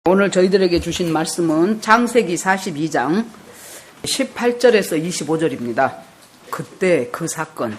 오늘 저희들에게 주신 말씀은 창세기 42장 18절에서 25절입니다. 그때 그 사건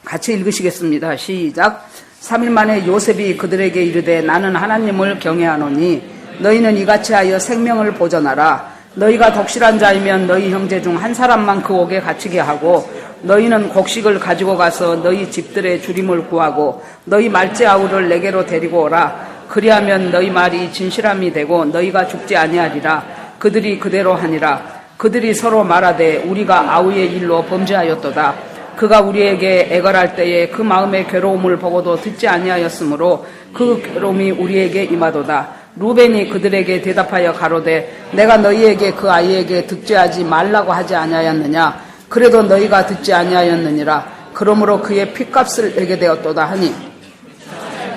같이 읽으시겠습니다. 시작. 3일 만에 요셉이 그들에게 이르되 나는 하나님을 경외하노니 너희는 이같이 하여 생명을 보전하라. 너희가 독실한 자이면 너희 형제 중 한 사람만 그 옥에 갇히게 하고 너희는 곡식을 가지고 가서 너희 집들의 주림을 구하고 너희 말째 아우를 내게로 데리고 오라. 그리하면 너희 말이 진실함이 되고 너희가 죽지 아니하리라. 그들이 그대로 하니라. 그들이 서로 말하되 우리가 아우의 일로 범죄하였도다. 그가 우리에게 애걸할 때에 그 마음의 괴로움을 보고도 듣지 아니하였으므로 그 괴로움이 우리에게 임하도다. 루벤이 그들에게 대답하여 가로되 내가 너희에게 그 아이에게 득죄하지 말라고 하지 아니하였느냐. 그래도 너희가 듣지 아니하였느니라. 그러므로 그의 핏값을 내게 되었도다 하니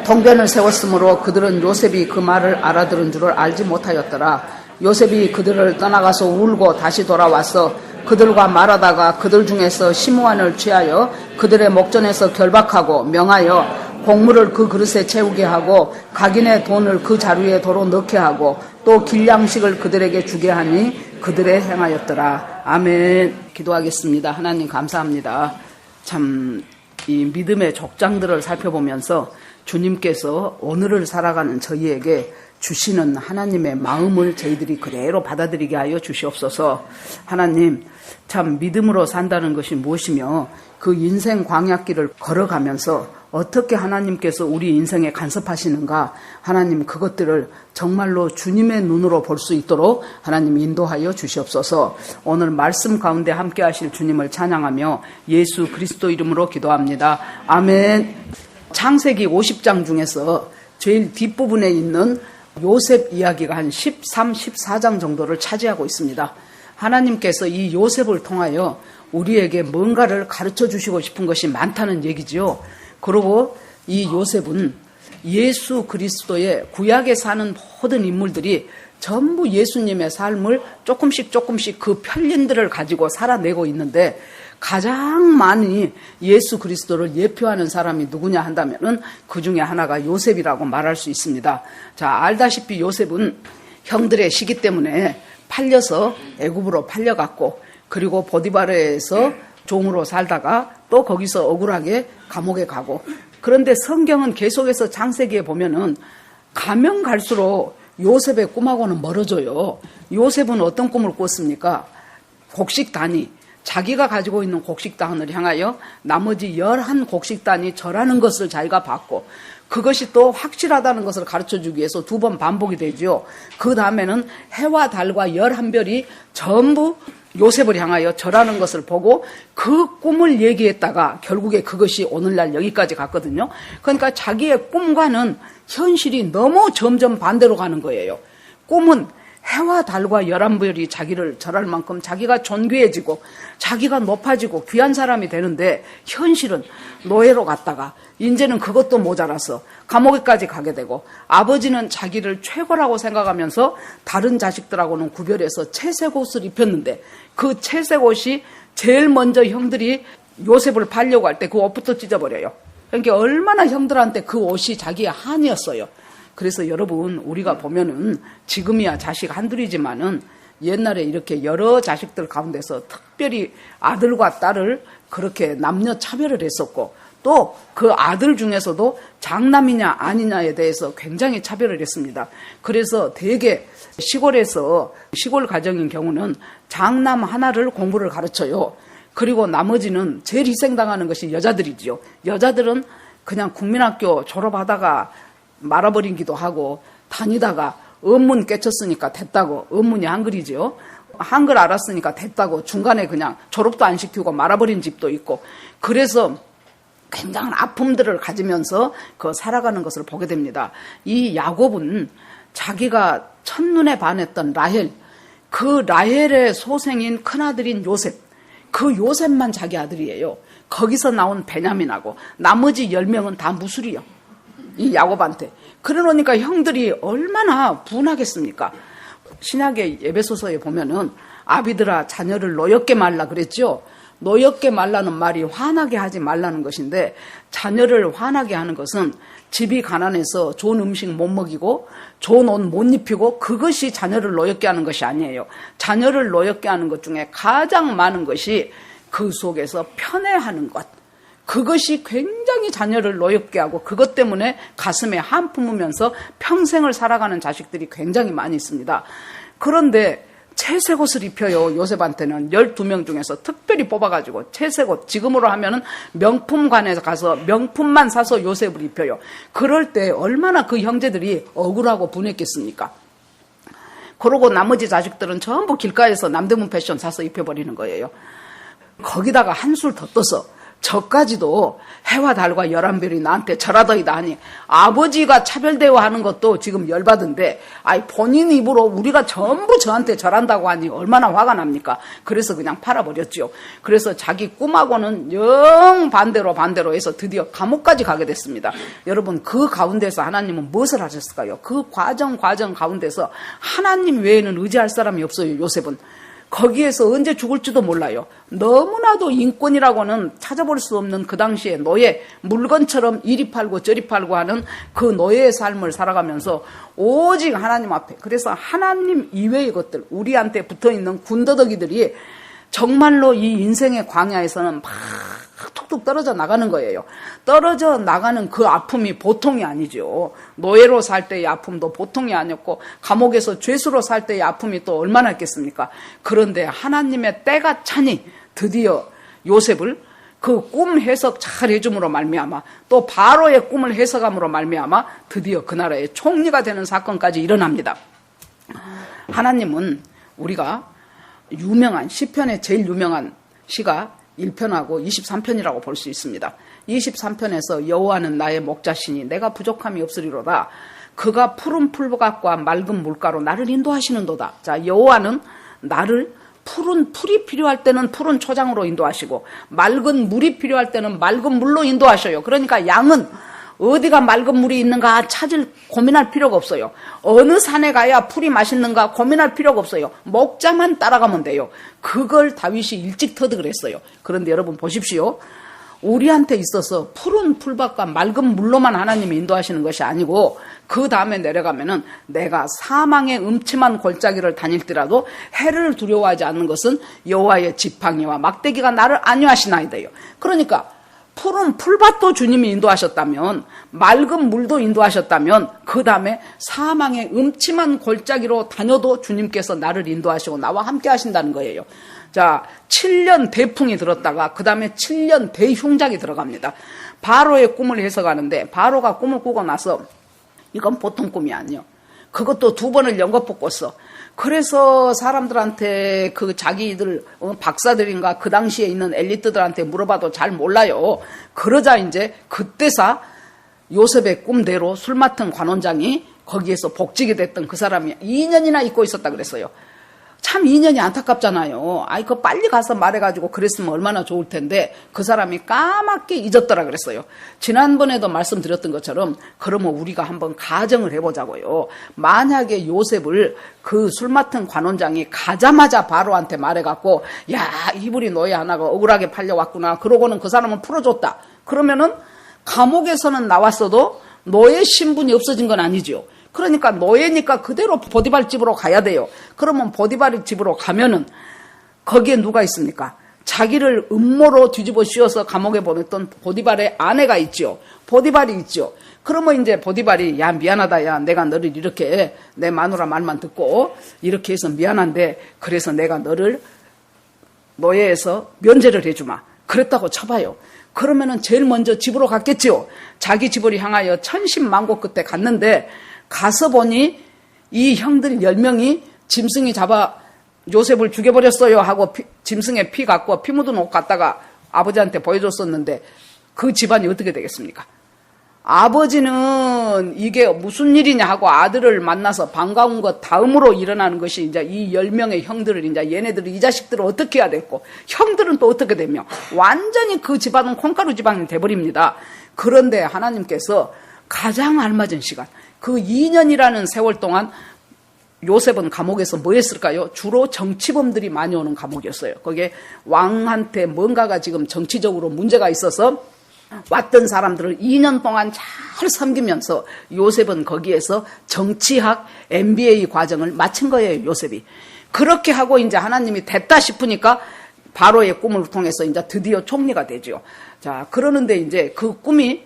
통변을 세웠으므로 그들은 요셉이 그 말을 알아들은 줄을 알지 못하였더라. 요셉이 그들을 떠나가서 울고 다시 돌아와서 그들과 말하다가 그들 중에서 시므온을 취하여 그들의 목전에서 결박하고 명하여 곡물을 그 그릇에 채우게 하고 각인의 돈을 그 자루에 도로 넣게 하고 또 길양식을 그들에게 주게 하니 그들의 행하였더라. 아멘. 기도하겠습니다. 하나님 감사합니다. 참 이 믿음의 족장들을 살펴보면서 주님께서 오늘을 살아가는 저희에게 주시는 하나님의 마음을 저희들이 그대로 받아들이게 하여 주시옵소서. 하나님, 참 믿음으로 산다는 것이 무엇이며 그 인생 광야길을 걸어가면서 어떻게 하나님께서 우리 인생에 간섭하시는가, 하나님 그것들을 정말로 주님의 눈으로 볼 수 있도록 하나님 인도하여 주시옵소서. 오늘 말씀 가운데 함께 하실 주님을 찬양하며 예수 그리스도 이름으로 기도합니다. 아멘. 창세기 50장 중에서 제일 뒷부분에 있는 요셉 이야기가 한 13, 14장 정도를 차지하고 있습니다. 하나님께서 이 요셉을 통하여 우리에게 뭔가를 가르쳐 주시고 싶은 것이 많다는 얘기죠. 그리고 이 요셉은 예수 그리스도의 구약에 사는 모든 인물들이 전부 예수님의 삶을 조금씩 그 편린들을 가지고 살아내고 있는데 가장 많이 예수 그리스도를 예표하는 사람이 누구냐 한다면은 그 중에 하나가 요셉이라고 말할 수 있습니다. 자, 알다시피 요셉은 형들의 시기 때문에 팔려서 애굽으로 팔려갔고 그리고 보디바르에서 종으로 살다가 또 거기서 억울하게 감옥에 가고, 그런데 성경은 계속해서 창세기에 보면은 가면 갈수록 요셉의 꿈하고는 멀어져요. 요셉은 어떤 꿈을 꿨습니까? 곡식단이 자기가 가지고 있는 곡식단을 향하여 나머지 11곡식단이 절하는 것을 자기가 봤고, 그것이 또 확실하다는 것을 가르쳐주기 위해서 2번 반복이 되죠. 그 다음에는 해와 달과 11별이 전부 요셉을 향하여 절하는 것을 보고 그 꿈을 얘기했다가 결국에 그것이 오늘날 여기까지 갔거든요. 그러니까 자기의 꿈과는 현실이 너무 점점 반대로 가는 거예요. 꿈은 해와 달과 11별이 자기를 절할 만큼 자기가 존귀해지고 자기가 높아지고 귀한 사람이 되는데, 현실은 노예로 갔다가 이제는 그것도 모자라서 감옥에까지 가게 되고, 아버지는 자기를 최고라고 생각하면서 다른 자식들하고는 구별해서 채색 옷을 입혔는데 그 채색 옷이 제일 먼저 형들이 요셉을 팔려고 할 때 그 옷부터 찢어버려요. 그러니까 얼마나 형들한테 그 옷이 자기의 한이었어요. 그래서 여러분, 우리가 보면은 지금이야 자식 한둘이지만은 옛날에 이렇게 여러 자식들 가운데서 특별히 아들과 딸을 그렇게 남녀 차별을 했었고, 또 그 아들 중에서도 장남이냐 아니냐에 대해서 굉장히 차별을 했습니다. 그래서 대개 시골에서, 시골 가정인 경우는 장남 하나를 공부를 가르쳐요. 그리고 나머지는 제일 희생당하는 것이 여자들이죠. 여자들은 그냥 국민학교 졸업하다가 말아버리기도 하고, 다니다가 언문 깨쳤으니까 됐다고, 언문이 한글이죠. 한글 알았으니까 됐다고 중간에 그냥 졸업도 안 시키고 말아버린 집도 있고, 그래서 굉장한 아픔들을 가지면서 그 살아가는 것을 보게 됩니다. 이 야곱은 자기가 첫눈에 반했던 라헬, 그 라헬의 소생인 큰아들인 요셉, 그 요셉만 자기 아들이에요. 거기서 나온 베냐민하고 나머지 10명은 다 무술이요, 이 야곱한테. 그러니까 형들이 얼마나 분하겠습니까? 신약의 에베소서에 보면은 아비들아 자녀를 노엽게 말라 그랬죠. 노엽게 말라는 말이 화나게 하지 말라는 것인데, 자녀를 화나게 하는 것은 집이 가난해서 좋은 음식 못 먹이고 좋은 옷 못 입히고 그것이 자녀를 노엽게 하는 것이 아니에요. 자녀를 노엽게 하는 것 중에 가장 많은 것이 그 속에서 편애하는 것. 그것이 굉장히 자녀를 노엽게 하고 그것 때문에 가슴에 한 품으면서 평생을 살아가는 자식들이 굉장히 많이 있습니다. 그런데 채색 옷을 입혀요. 요셉한테는 12명 중에서 특별히 뽑아가지고 채색 옷, 지금으로 하면은 명품관에 가서 명품만 사서 요셉을 입혀요. 그럴 때 얼마나 그 형제들이 억울하고 분했겠습니까? 그러고 나머지 자식들은 전부 길가에서 남대문 패션 사서 입혀버리는 거예요. 거기다가 한술 더 떠서 저까지도 해와 달과 11별이 나한테 절하더이다 하니, 아버지가 차별 대우하는 것도 지금 열받은데 본인 입으로 우리가 전부 저한테 절한다고 하니 얼마나 화가 납니까? 그래서 그냥 팔아버렸죠. 그래서 자기 꿈하고는 영 반대로 해서 드디어 감옥까지 가게 됐습니다. 여러분, 그 가운데서 하나님은 무엇을 하셨을까요? 그 과정 가운데서 하나님 외에는 의지할 사람이 없어요. 요셉은 거기에서 언제 죽을지도 몰라요. 너무나도 인권이라고는 찾아볼 수 없는 그 당시에 노예, 물건처럼 이리 팔고 저리 팔고 하는 그 노예의 삶을 살아가면서 오직 하나님 앞에, 그래서 하나님 이외의 것들, 우리한테 붙어있는 군더더기들이 정말로 이 인생의 광야에서는 막 툭툭 떨어져 나가는 거예요. 떨어져 나가는 그 아픔이 보통이 아니죠. 노예로 살 때의 아픔도 보통이 아니었고 감옥에서 죄수로 살 때의 아픔이 또 얼마나 있겠습니까? 그런데 하나님의 때가 차니 드디어 요셉을 그 꿈 해석 잘 해줌으로 말미암아, 또 바로의 꿈을 해석함으로 말미암아 드디어 그 나라의 총리가 되는 사건까지 일어납니다. 하나님은 우리가 유명한 시편의 제일 유명한 시가 1편하고 23편이라고 볼 수 있습니다. 23편에서 여호와는 나의 목자시니 내가 부족함이 없으리로다. 그가 푸른 풀밭과 맑은 물가로 나를 인도하시는도다. 자, 여호와는 나를 푸른 풀이 필요할 때는 푸른 초장으로 인도하시고 맑은 물이 필요할 때는 맑은 물로 인도하셔요. 그러니까 양은 어디가 맑은 물이 있는가 고민할 필요가 없어요. 어느 산에 가야 풀이 맛있는가 고민할 필요가 없어요. 목자만 따라가면 돼요. 그걸 다윗이 일찍 터득을 했어요. 그런데 여러분 보십시오. 우리한테 있어서 푸른 풀밭과 맑은 물로만 하나님이 인도하시는 것이 아니고, 그 다음에 내려가면은 내가 사망의 음침한 골짜기를 다닐지라도 해를 두려워하지 않는 것은 여호와의 지팡이와 막대기가 나를 안위하시나이다요. 그러니까 푸른 풀밭도 주님이 인도하셨다면, 맑은 물도 인도하셨다면, 그 다음에 사망의 음침한 골짜기로 다녀도 주님께서 나를 인도하시고 나와 함께 하신다는 거예요. 자, 7년 대풍이 들었다가 그 다음에 7년 대흉작이 들어갑니다. 바로의 꿈을 해석하는데, 바로가 꿈을 꾸고 나서 이건 보통 꿈이 아니에요. 그것도 2번을 연거푸 꿨어. 그래서 사람들한테 그 자기들 박사들인가 그 당시에 있는 엘리트들한테 물어봐도 잘 몰라요. 그러자 이제 그때사 요셉의 꿈대로 술 맡은 관원장이 거기에서 복직이 됐던 그 사람이 2년이나 잊고 있었다 그랬어요. 참 2년이 안타깝잖아요. 그거 빨리 가서 말해가지고 그랬으면 얼마나 좋을 텐데 그 사람이 까맣게 잊었더라 그랬어요. 지난번에도 말씀드렸던 것처럼 그러면 우리가 한번 가정을 해보자고요. 만약에 요셉을 그 술 맡은 관원장이 가자마자 바로한테 말해갖고, 야, 이불이 노예 하나가 억울하게 팔려왔구나. 그러고는 그 사람은 풀어줬다. 그러면은 감옥에서는 나왔어도 노예 신분이 없어진 건 아니죠. 그러니까 노예니까 그대로 보디발 집으로 가야 돼요. 그러면 보디발 집으로 가면은 거기에 누가 있습니까? 자기를 음모로 뒤집어 씌워서 감옥에 보냈던 보디발의 아내가 있죠. 보디발이 있죠. 그러면 이제 보디발이, 야, 미안하다. 야, 내가 너를 이렇게 내 마누라 말만 듣고 이렇게 해서 미안한데 그래서 내가 너를 노예에서 면제를 해주마. 그랬다고 쳐봐요. 그러면은 제일 먼저 집으로 갔겠죠. 자기 집을 향하여 천신만고 끝에 갔는데 가서 보니 이 형들 10명이 짐승이 잡아 요셉을 죽여버렸어요 하고 짐승에 피 갖고 피 묻은 옷 갖다가 아버지한테 보여줬었는데 그 집안이 어떻게 되겠습니까? 아버지는 이게 무슨 일이냐 하고 아들을 만나서 반가운 것 다음으로 일어나는 것이 이제 이 10명의 형들을 이제 얘네들이 이 자식들을 어떻게 해야 됐고 형들은 또 어떻게 되며 완전히 그 집안은 콩가루 집안이 돼버립니다. 그런데 하나님께서 가장 알맞은 시간, 그 2년이라는 세월 동안 요셉은 감옥에서 뭐 했을까요? 주로 정치범들이 많이 오는 감옥이었어요. 거기에 왕한테 뭔가가 지금 정치적으로 문제가 있어서 왔던 사람들을 2년 동안 잘 섬기면서 요셉은 거기에서 정치학 MBA 과정을 마친 거예요, 요셉이. 그렇게 하고 이제 하나님이 됐다 싶으니까 바로의 꿈을 통해서 이제 드디어 총리가 되죠. 자, 그러는데 이제 그 꿈이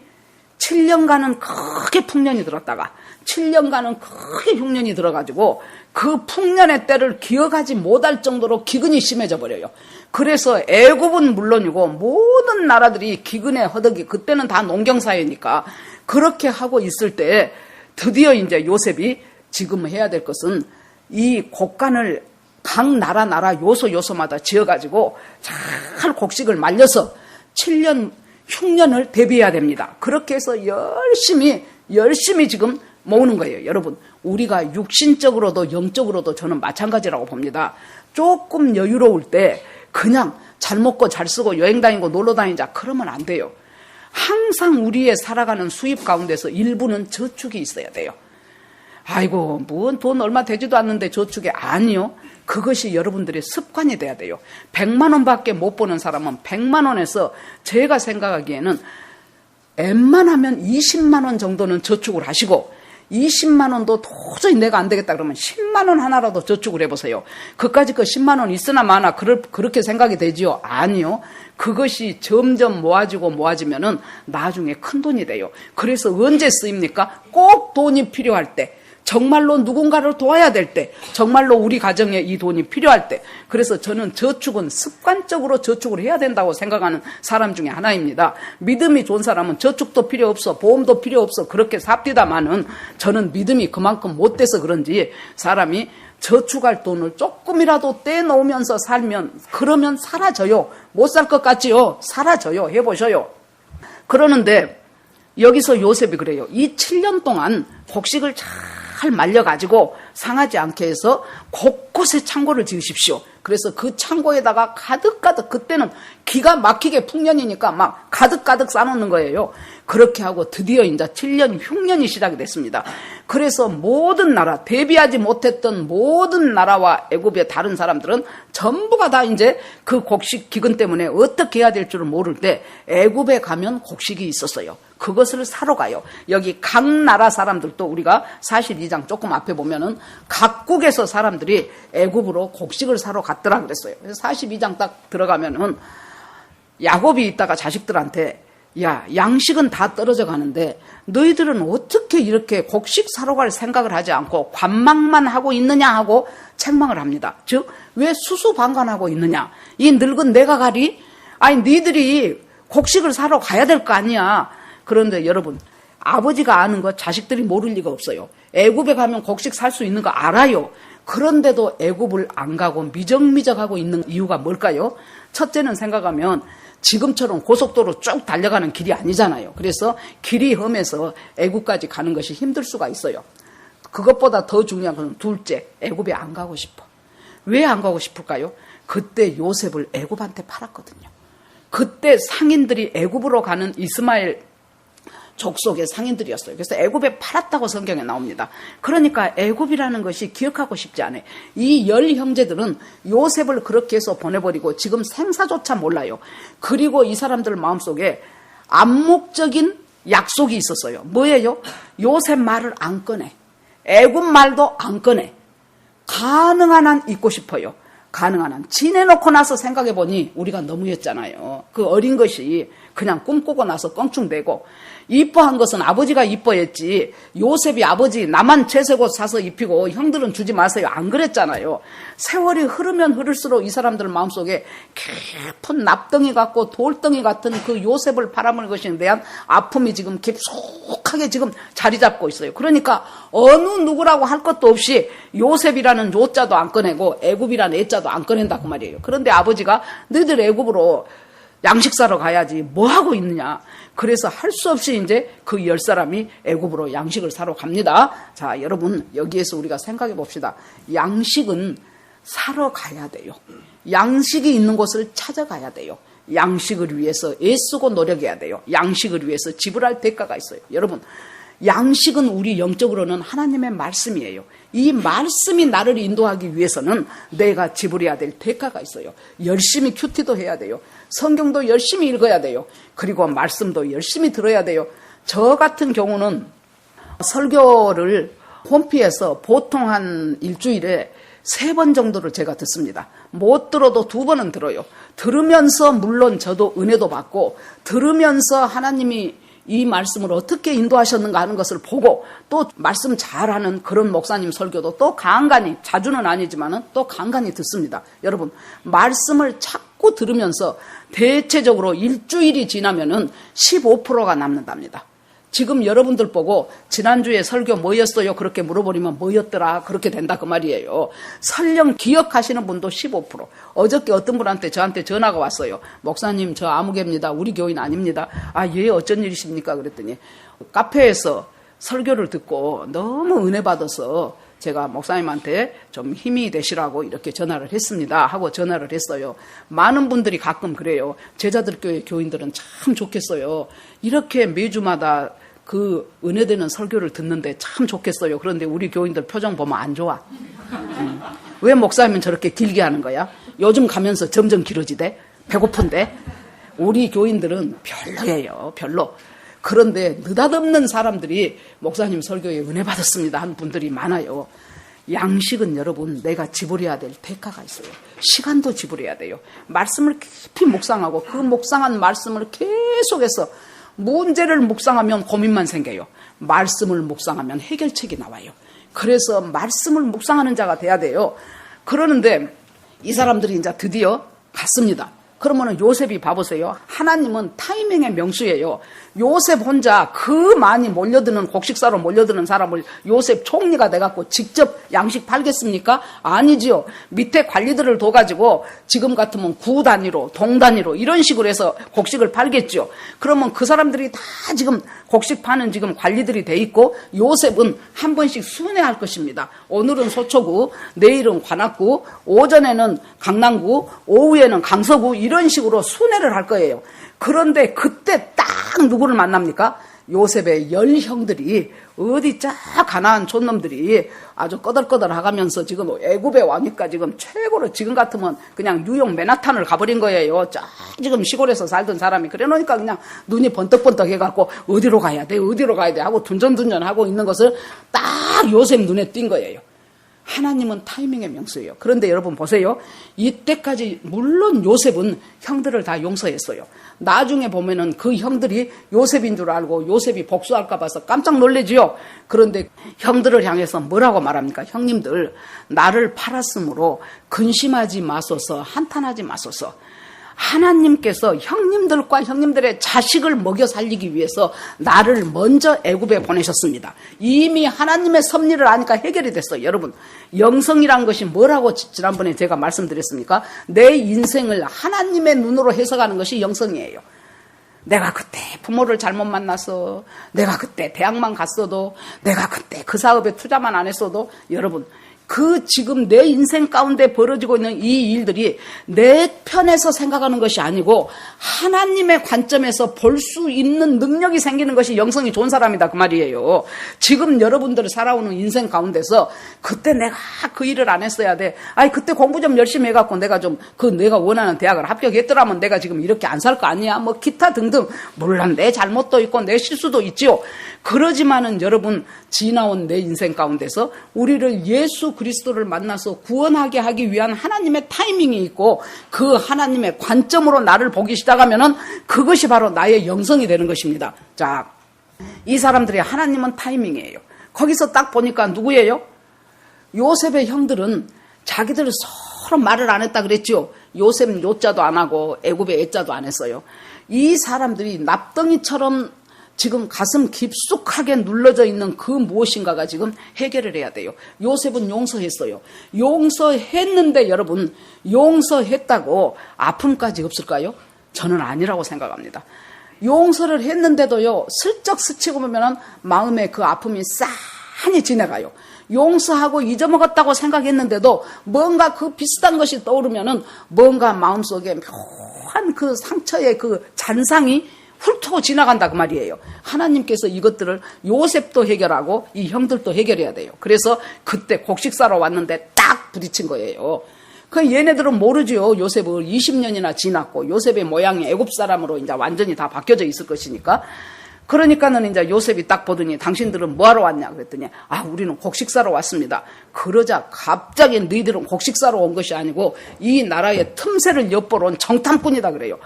7년간은 크게 풍년이 들었다가 7년간은 크게 흉년이 들어가지고 그 풍년의 때를 기억하지 못할 정도로 기근이 심해져 버려요. 그래서 애굽은 물론이고 모든 나라들이 기근에 허덕이, 그때는 다 농경사회니까 그렇게 하고 있을 때 드디어 이제 요셉이 지금 해야 될 것은 이 곡간을 각 나라 요소마다 지어가지고 잘 곡식을 말려서 7년 흉년을 대비해야 됩니다. 그렇게 해서 열심히 지금 모으는 거예요. 여러분, 우리가 육신적으로도 영적으로도 저는 마찬가지라고 봅니다. 조금 여유로울 때 그냥 잘 먹고 잘 쓰고 여행 다니고 놀러 다니자, 그러면 안 돼요. 항상 우리의 살아가는 수입 가운데서 일부는 저축이 있어야 돼요. 아이고, 뭐 돈 얼마 되지도 않는데 저축이, 아니요. 그것이 여러분들의 습관이 돼야 돼요. 100만 원밖에 못 버는 사람은 100만 원에서 제가 생각하기에는 웬만하면 20만 원 정도는 저축을 하시고, 20만 원도 도저히 내가 안 되겠다 그러면 10만 원 하나라도 저축을 해보세요. 그까짓 거 10만 원 있으나 마나 그렇게 생각이 되지요? 아니요. 그것이 점점 모아지면은 나중에 큰 돈이 돼요. 그래서 언제 쓰입니까? 꼭 돈이 필요할 때, 정말로 누군가를 도와야 될 때, 정말로 우리 가정에 이 돈이 필요할 때. 그래서 저는 저축은 습관적으로 저축을 해야 된다고 생각하는 사람 중에 하나입니다. 믿음이 좋은 사람은 저축도 필요 없어, 보험도 필요 없어, 그렇게 삽디다마는 저는 믿음이 그만큼 못 돼서 그런지 사람이 저축할 돈을 조금이라도 떼놓으면서 살면, 그러면 사라져요. 못 살 것 같지요? 사라져요. 해보셔요. 그러는데 여기서 요셉이 그래요. 이 7년 동안 곡식을 잘 말려가지고 상하지 않게 해서 곳곳에 창고를 지으십시오. 그래서 그 창고에다가 가득가득, 그때는 기가 막히게 풍년이니까 막 가득가득 싸놓는 거예요. 그렇게 하고 드디어 이제 7년 흉년이 시작이 됐습니다. 그래서 모든 나라, 대비하지 못했던 모든 나라와 애굽의 다른 사람들은 전부가 다 이제 그 곡식 기근 때문에 어떻게 해야 될 줄을 모를 때 애굽에 가면 곡식이 있었어요. 그것을 사러 가요. 여기 각 나라 사람들도 우리가 42장 조금 앞에 보면은 각국에서 사람들이 애굽으로 곡식을 사러 갔더라 그랬어요. 그래서 42장 딱 들어가면은 야곱이 있다가 자식들한테, 야, 양식은 다 떨어져 가는데 너희들은 어떻게 이렇게 곡식 사러 갈 생각을 하지 않고 관망만 하고 있느냐 하고 책망을 합니다. 즉, 왜 수수방관하고 있느냐? 이 늙은 내가 가리? 아니, 너희들이 곡식을 사러 가야 될 거 아니야. 그런데 여러분, 아버지가 아는 거 자식들이 모를 리가 없어요. 애굽에 가면 곡식 살 수 있는 거 알아요. 그런데도 애굽을 안 가고 미적미적하고 있는 이유가 뭘까요? 첫째는 생각하면 지금처럼 고속도로 쭉 달려가는 길이 아니잖아요. 그래서 길이 험해서 애굽까지 가는 것이 힘들 수가 있어요. 그것보다 더 중요한 건 둘째, 애굽에 안 가고 싶어. 왜 안 가고 싶을까요? 그때 요셉을 애굽한테 팔았거든요. 그때 상인들이 애굽으로 가는 이스마엘 족속의 상인들이었어요. 그래서 애굽에 팔았다고 성경에 나옵니다. 그러니까 애굽이라는 것이 기억하고 싶지 않아요. 이 10 형제들은 요셉을 그렇게 해서 보내버리고 지금 생사조차 몰라요. 그리고 이 사람들 마음속에 암묵적인 약속이 있었어요. 뭐예요? 요셉 말을 안 꺼내. 애굽 말도 안 꺼내. 가능한 한 잊고 싶어요. 가능한 한. 지내놓고 나서 생각해보니 우리가 너무했잖아요. 그 어린 것이 그냥 꿈꾸고 나서 껑충대고, 이뻐한 것은 아버지가 이뻐했지 요셉이 아버지 나만 채색옷 사서 입히고 형들은 주지 마세요 안 그랬잖아요. 세월이 흐르면 흐를수록 이 사람들 마음속에 깊은 납덩이 같고 돌덩이 같은 그 요셉을 팔아먹은 것에 대한 아픔이 지금 깊숙하게 지금 자리 잡고 있어요. 그러니까 어느 누구라고 할 것도 없이 요셉이라는 요자도 안 꺼내고 애굽이라는 애자도 안 꺼낸다 그 말이에요. 그런데 아버지가 너희들 애굽으로 양식 사러 가야지 뭐 하고 있느냐. 그래서 할 수 없이 이제 그 10사람이 애굽으로 양식을 사러 갑니다. 자, 여러분 여기에서 우리가 생각해 봅시다. 양식은 사러 가야 돼요. 양식이 있는 곳을 찾아가야 돼요. 양식을 위해서 애쓰고 노력해야 돼요. 양식을 위해서 지불할 대가가 있어요. 여러분, 양식은 우리 영적으로는 하나님의 말씀이에요. 이 말씀이 나를 인도하기 위해서는 내가 지불해야 될 대가가 있어요. 열심히 큐티도 해야 돼요. 성경도 열심히 읽어야 돼요. 그리고 말씀도 열심히 들어야 돼요. 저 같은 경우는 설교를 홈피에서 보통 한 일주일에 3번 정도를 제가 듣습니다. 못 들어도 2번은 들어요. 들으면서 물론 저도 은혜도 받고, 들으면서 하나님이 이 말씀을 어떻게 인도하셨는가 하는 것을 보고, 또 말씀 잘하는 그런 목사님 설교도 또 간간히, 자주는 아니지만은 또 간간히 듣습니다. 여러분, 말씀을 자꾸 들으면서 대체적으로 일주일이 지나면은 15%가 남는답니다. 지금 여러분들 보고 지난주에 설교 뭐였어요? 그렇게 물어보면 뭐였더라? 그렇게 된다 그 말이에요. 설령 기억하시는 분도 15%. 어저께 어떤 분한테 저한테 전화가 왔어요. 목사님, 저 아무개입니다. 우리 교인 아닙니다. 아, 예, 어쩐 일이십니까? 그랬더니 카페에서 설교를 듣고 너무 은혜 받아서 제가 목사님한테 좀 힘이 되시라고 이렇게 전화를 했습니다 하고 전화를 했어요. 많은 분들이 가끔 그래요. 제자들 교회 교인들은 참 좋겠어요. 이렇게 매주마다 그 은혜되는 설교를 듣는데 참 좋겠어요. 그런데 우리 교인들 표정 보면 안 좋아. 왜 목사님은 저렇게 길게 하는 거야? 요즘 가면서 점점 길어지대? 배고픈데? 우리 교인들은 별로예요. 별로. 그런데 느닷없는 사람들이 목사님 설교에 은혜 받았습니다 하는 분들이 많아요. 양식은 여러분, 내가 지불해야 될 대가가 있어요. 시간도 지불해야 돼요. 말씀을 깊이 묵상하고 그 묵상한 말씀을 계속해서, 문제를 묵상하면 고민만 생겨요. 말씀을 묵상하면 해결책이 나와요. 그래서 말씀을 묵상하는 자가 돼야 돼요. 그러는데 이 사람들이 이제 드디어 갔습니다. 그러면은 요셉이 봐보세요. 하나님은 타이밍의 명수예요. 요셉 혼자 그 많이 몰려드는, 곡식사로 몰려드는 사람을 요셉 총리가 돼갖고 직접 양식 팔겠습니까? 아니지요. 밑에 관리들을 둬가지고 지금 같으면 구 단위로, 동 단위로 이런 식으로 해서 곡식을 팔겠죠. 그러면 그 사람들이 다 지금 곡식 파는 지금 관리들이 돼 있고, 요셉은 한 번씩 순회할 것입니다. 오늘은 소초구, 내일은 관악구, 오전에는 강남구, 오후에는 강서구, 이런 식으로 순회를 할 거예요. 그런데 그때 딱 누구를 만납니까? 요셉의 10형들이 어디 쫙 가나안 촌놈들이 아주 꺼덜꺼덜하가면서 지금 애굽에 와니까 지금 최고로, 지금 같으면 그냥 뉴욕 맨하탄을 가버린 거예요. 쫙 지금 시골에서 살던 사람이 그래 놓으니까 그냥 눈이 번떡번떡 해갖고 어디로 가야 돼 어디로 가야 돼 하고 둔전둔전 하고 있는 것을 딱 요셉 눈에 띈 거예요. 하나님은 타이밍의 명수예요. 그런데 여러분 보세요. 이때까지 물론 요셉은 형들을 다 용서했어요. 나중에 보면은 그 형들이 요셉인 줄 알고 요셉이 복수할까 봐서 깜짝 놀래지요. 그런데 형들을 향해서 뭐라고 말합니까? 형님들, 나를 팔았으므로 근심하지 마소서, 한탄하지 마소서. 하나님께서 형님들과 형님들의 자식을 먹여 살리기 위해서 나를 먼저 애굽에 보내셨습니다. 이미 하나님의 섭리를 아니까 해결이 됐어요. 여러분, 영성이란 것이 뭐라고 지난번에 제가 말씀드렸습니까? 내 인생을 하나님의 눈으로 해석하는 것이 영성이에요. 내가 그때 부모를 잘못 만나서, 내가 그때 대학만 갔어도, 내가 그때 그 사업에 투자만 안 했어도, 여러분, 그 지금 내 인생 가운데 벌어지고 있는 이 일들이 내 편에서 생각하는 것이 아니고 하나님의 관점에서 볼 수 있는 능력이 생기는 것이 영성이 좋은 사람이다 그 말이에요. 지금 여러분들이 살아오는 인생 가운데서 그때 내가 그 일을 안 했어야 돼. 아니 그때 공부 좀 열심히 해갖고 내가 좀 그 내가 원하는 대학을 합격했더라면 내가 지금 이렇게 안 살 거 아니야. 뭐 기타 등등. 물론 내 잘못도 있고 내 실수도 있지요. 그러지만은 여러분, 지나온 내 인생 가운데서 우리를 예수 그리스도를 만나서 구원하게 하기 위한 하나님의 타이밍이 있고 그 하나님의 관점으로 나를 보기 시작하면은 그것이 바로 나의 영성이 되는 것입니다. 자, 이 사람들이 하나님은 타이밍이에요. 거기서 딱 보니까 누구예요? 요셉의 형들은 자기들 서로 말을 안 했다 그랬죠. 요셉은 요자도 안 하고 애굽의 애자도 안 했어요. 이 사람들이 납덩이처럼 지금 가슴 깊숙하게 눌러져 있는 그 무엇인가가 지금 해결을 해야 돼요. 요셉은 용서했어요. 용서했는데 여러분, 용서했다고 아픔까지 없을까요? 저는 아니라고 생각합니다. 용서를 했는데도요, 슬쩍 스치고 보면 마음에 그 아픔이 싹하니 지나가요. 용서하고 잊어먹었다고 생각했는데도 뭔가 그 비슷한 것이 떠오르면은 뭔가 마음속에 묘한 그 상처의 그 잔상이 훑어 지나간다 그 말이에요. 하나님께서 이것들을 요셉도 해결하고 이 형들도 해결해야 돼요. 그래서 그때 곡식사러 왔는데 딱 부딪힌 거예요. 그 얘네들은 모르죠. 요셉을 20년이나 지났고 요셉의 모양이 애굽 사람으로 이제 완전히 다 바뀌어져 있을 것이니까. 그러니까는 이제 요셉이 딱 보더니 당신들은 뭐하러 왔냐 그랬더니 우리는 곡식 사러 왔습니다. 그러자 갑자기 너희들은 곡식 사러 온 것이 아니고 이 나라의 틈새를 엿보러 온 정탐꾼이다 그래요.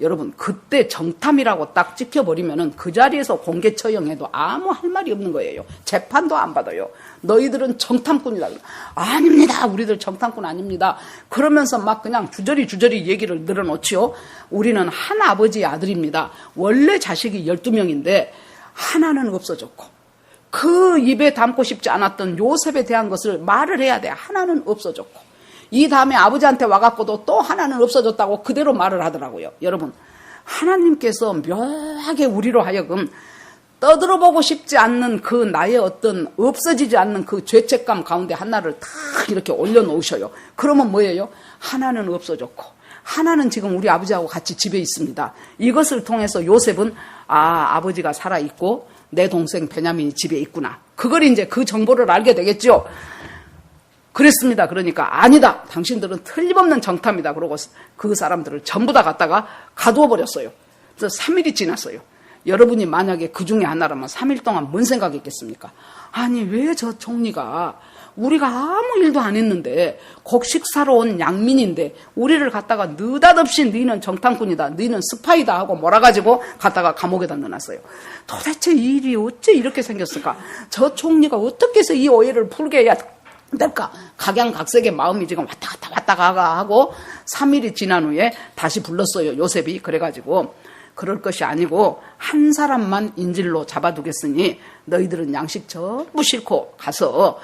여러분 그때 정탐이라고 딱 찍혀버리면은 그 자리에서 공개 처형해도 아무 할 말이 없는 거예요. 재판도 안 받아요. 너희들은 정탐꾼이다. 아닙니다. 우리들 정탐꾼 아닙니다. 그러면서 막 그냥 주저리 얘기를 늘어놓지요. 우리는 한 아버지의 아들입니다. 원래 자식이 12명인데 하나는 없어졌고 그 입에 담고 싶지 않았던 요셉에 대한 것을 말을 해야 돼. 하나는 없어졌고 이 다음에 아버지한테 와갖고도 또 하나는 없어졌다고 그대로 말을 하더라고요. 여러분 하나님께서 묘하게 우리로 하여금 떠들어보고 싶지 않는 그 나의 어떤 없어지지 않는 그 죄책감 가운데 하나를 다 이렇게 올려놓으셔요. 그러면 뭐예요? 하나는 없어졌고 하나는 지금 우리 아버지하고 같이 집에 있습니다. 이것을 통해서 요셉은 아버지가 살아있고 내 동생 베냐민이 집에 있구나. 그걸 이제 그 정보를 알게 되겠죠. 그랬습니다. 그러니까 아니다. 당신들은 틀림없는 정탐이다. 그러고 그 사람들을 전부 다 갖다가 가두어 버렸어요. 그래서 3일이 지났어요. 여러분이 만약에 그 중에 하나라면 3일 동안 뭔 생각했겠습니까? 아니 왜 저 총리가 우리가 아무 일도 안 했는데 곡식 사러 온 양민인데 우리를 갖다가 느닷없이 너희는 정탐꾼이다, 너희는 스파이다 하고 몰아가지고 갖다가 감옥에다 넣어놨어요. 도대체 이 일이 어째 이렇게 생겼을까? 저 총리가 어떻게 해서 이 오해를 풀게 해야 될까? 각양각색의 마음이 지금 왔다 가가 하고 3일이 지난 후에 다시 불렀어요. 요셉이. 그래가지고 그럴 것이 아니고 한 사람만 인질로 잡아두겠으니 너희들은 양식 전부 싣고 가서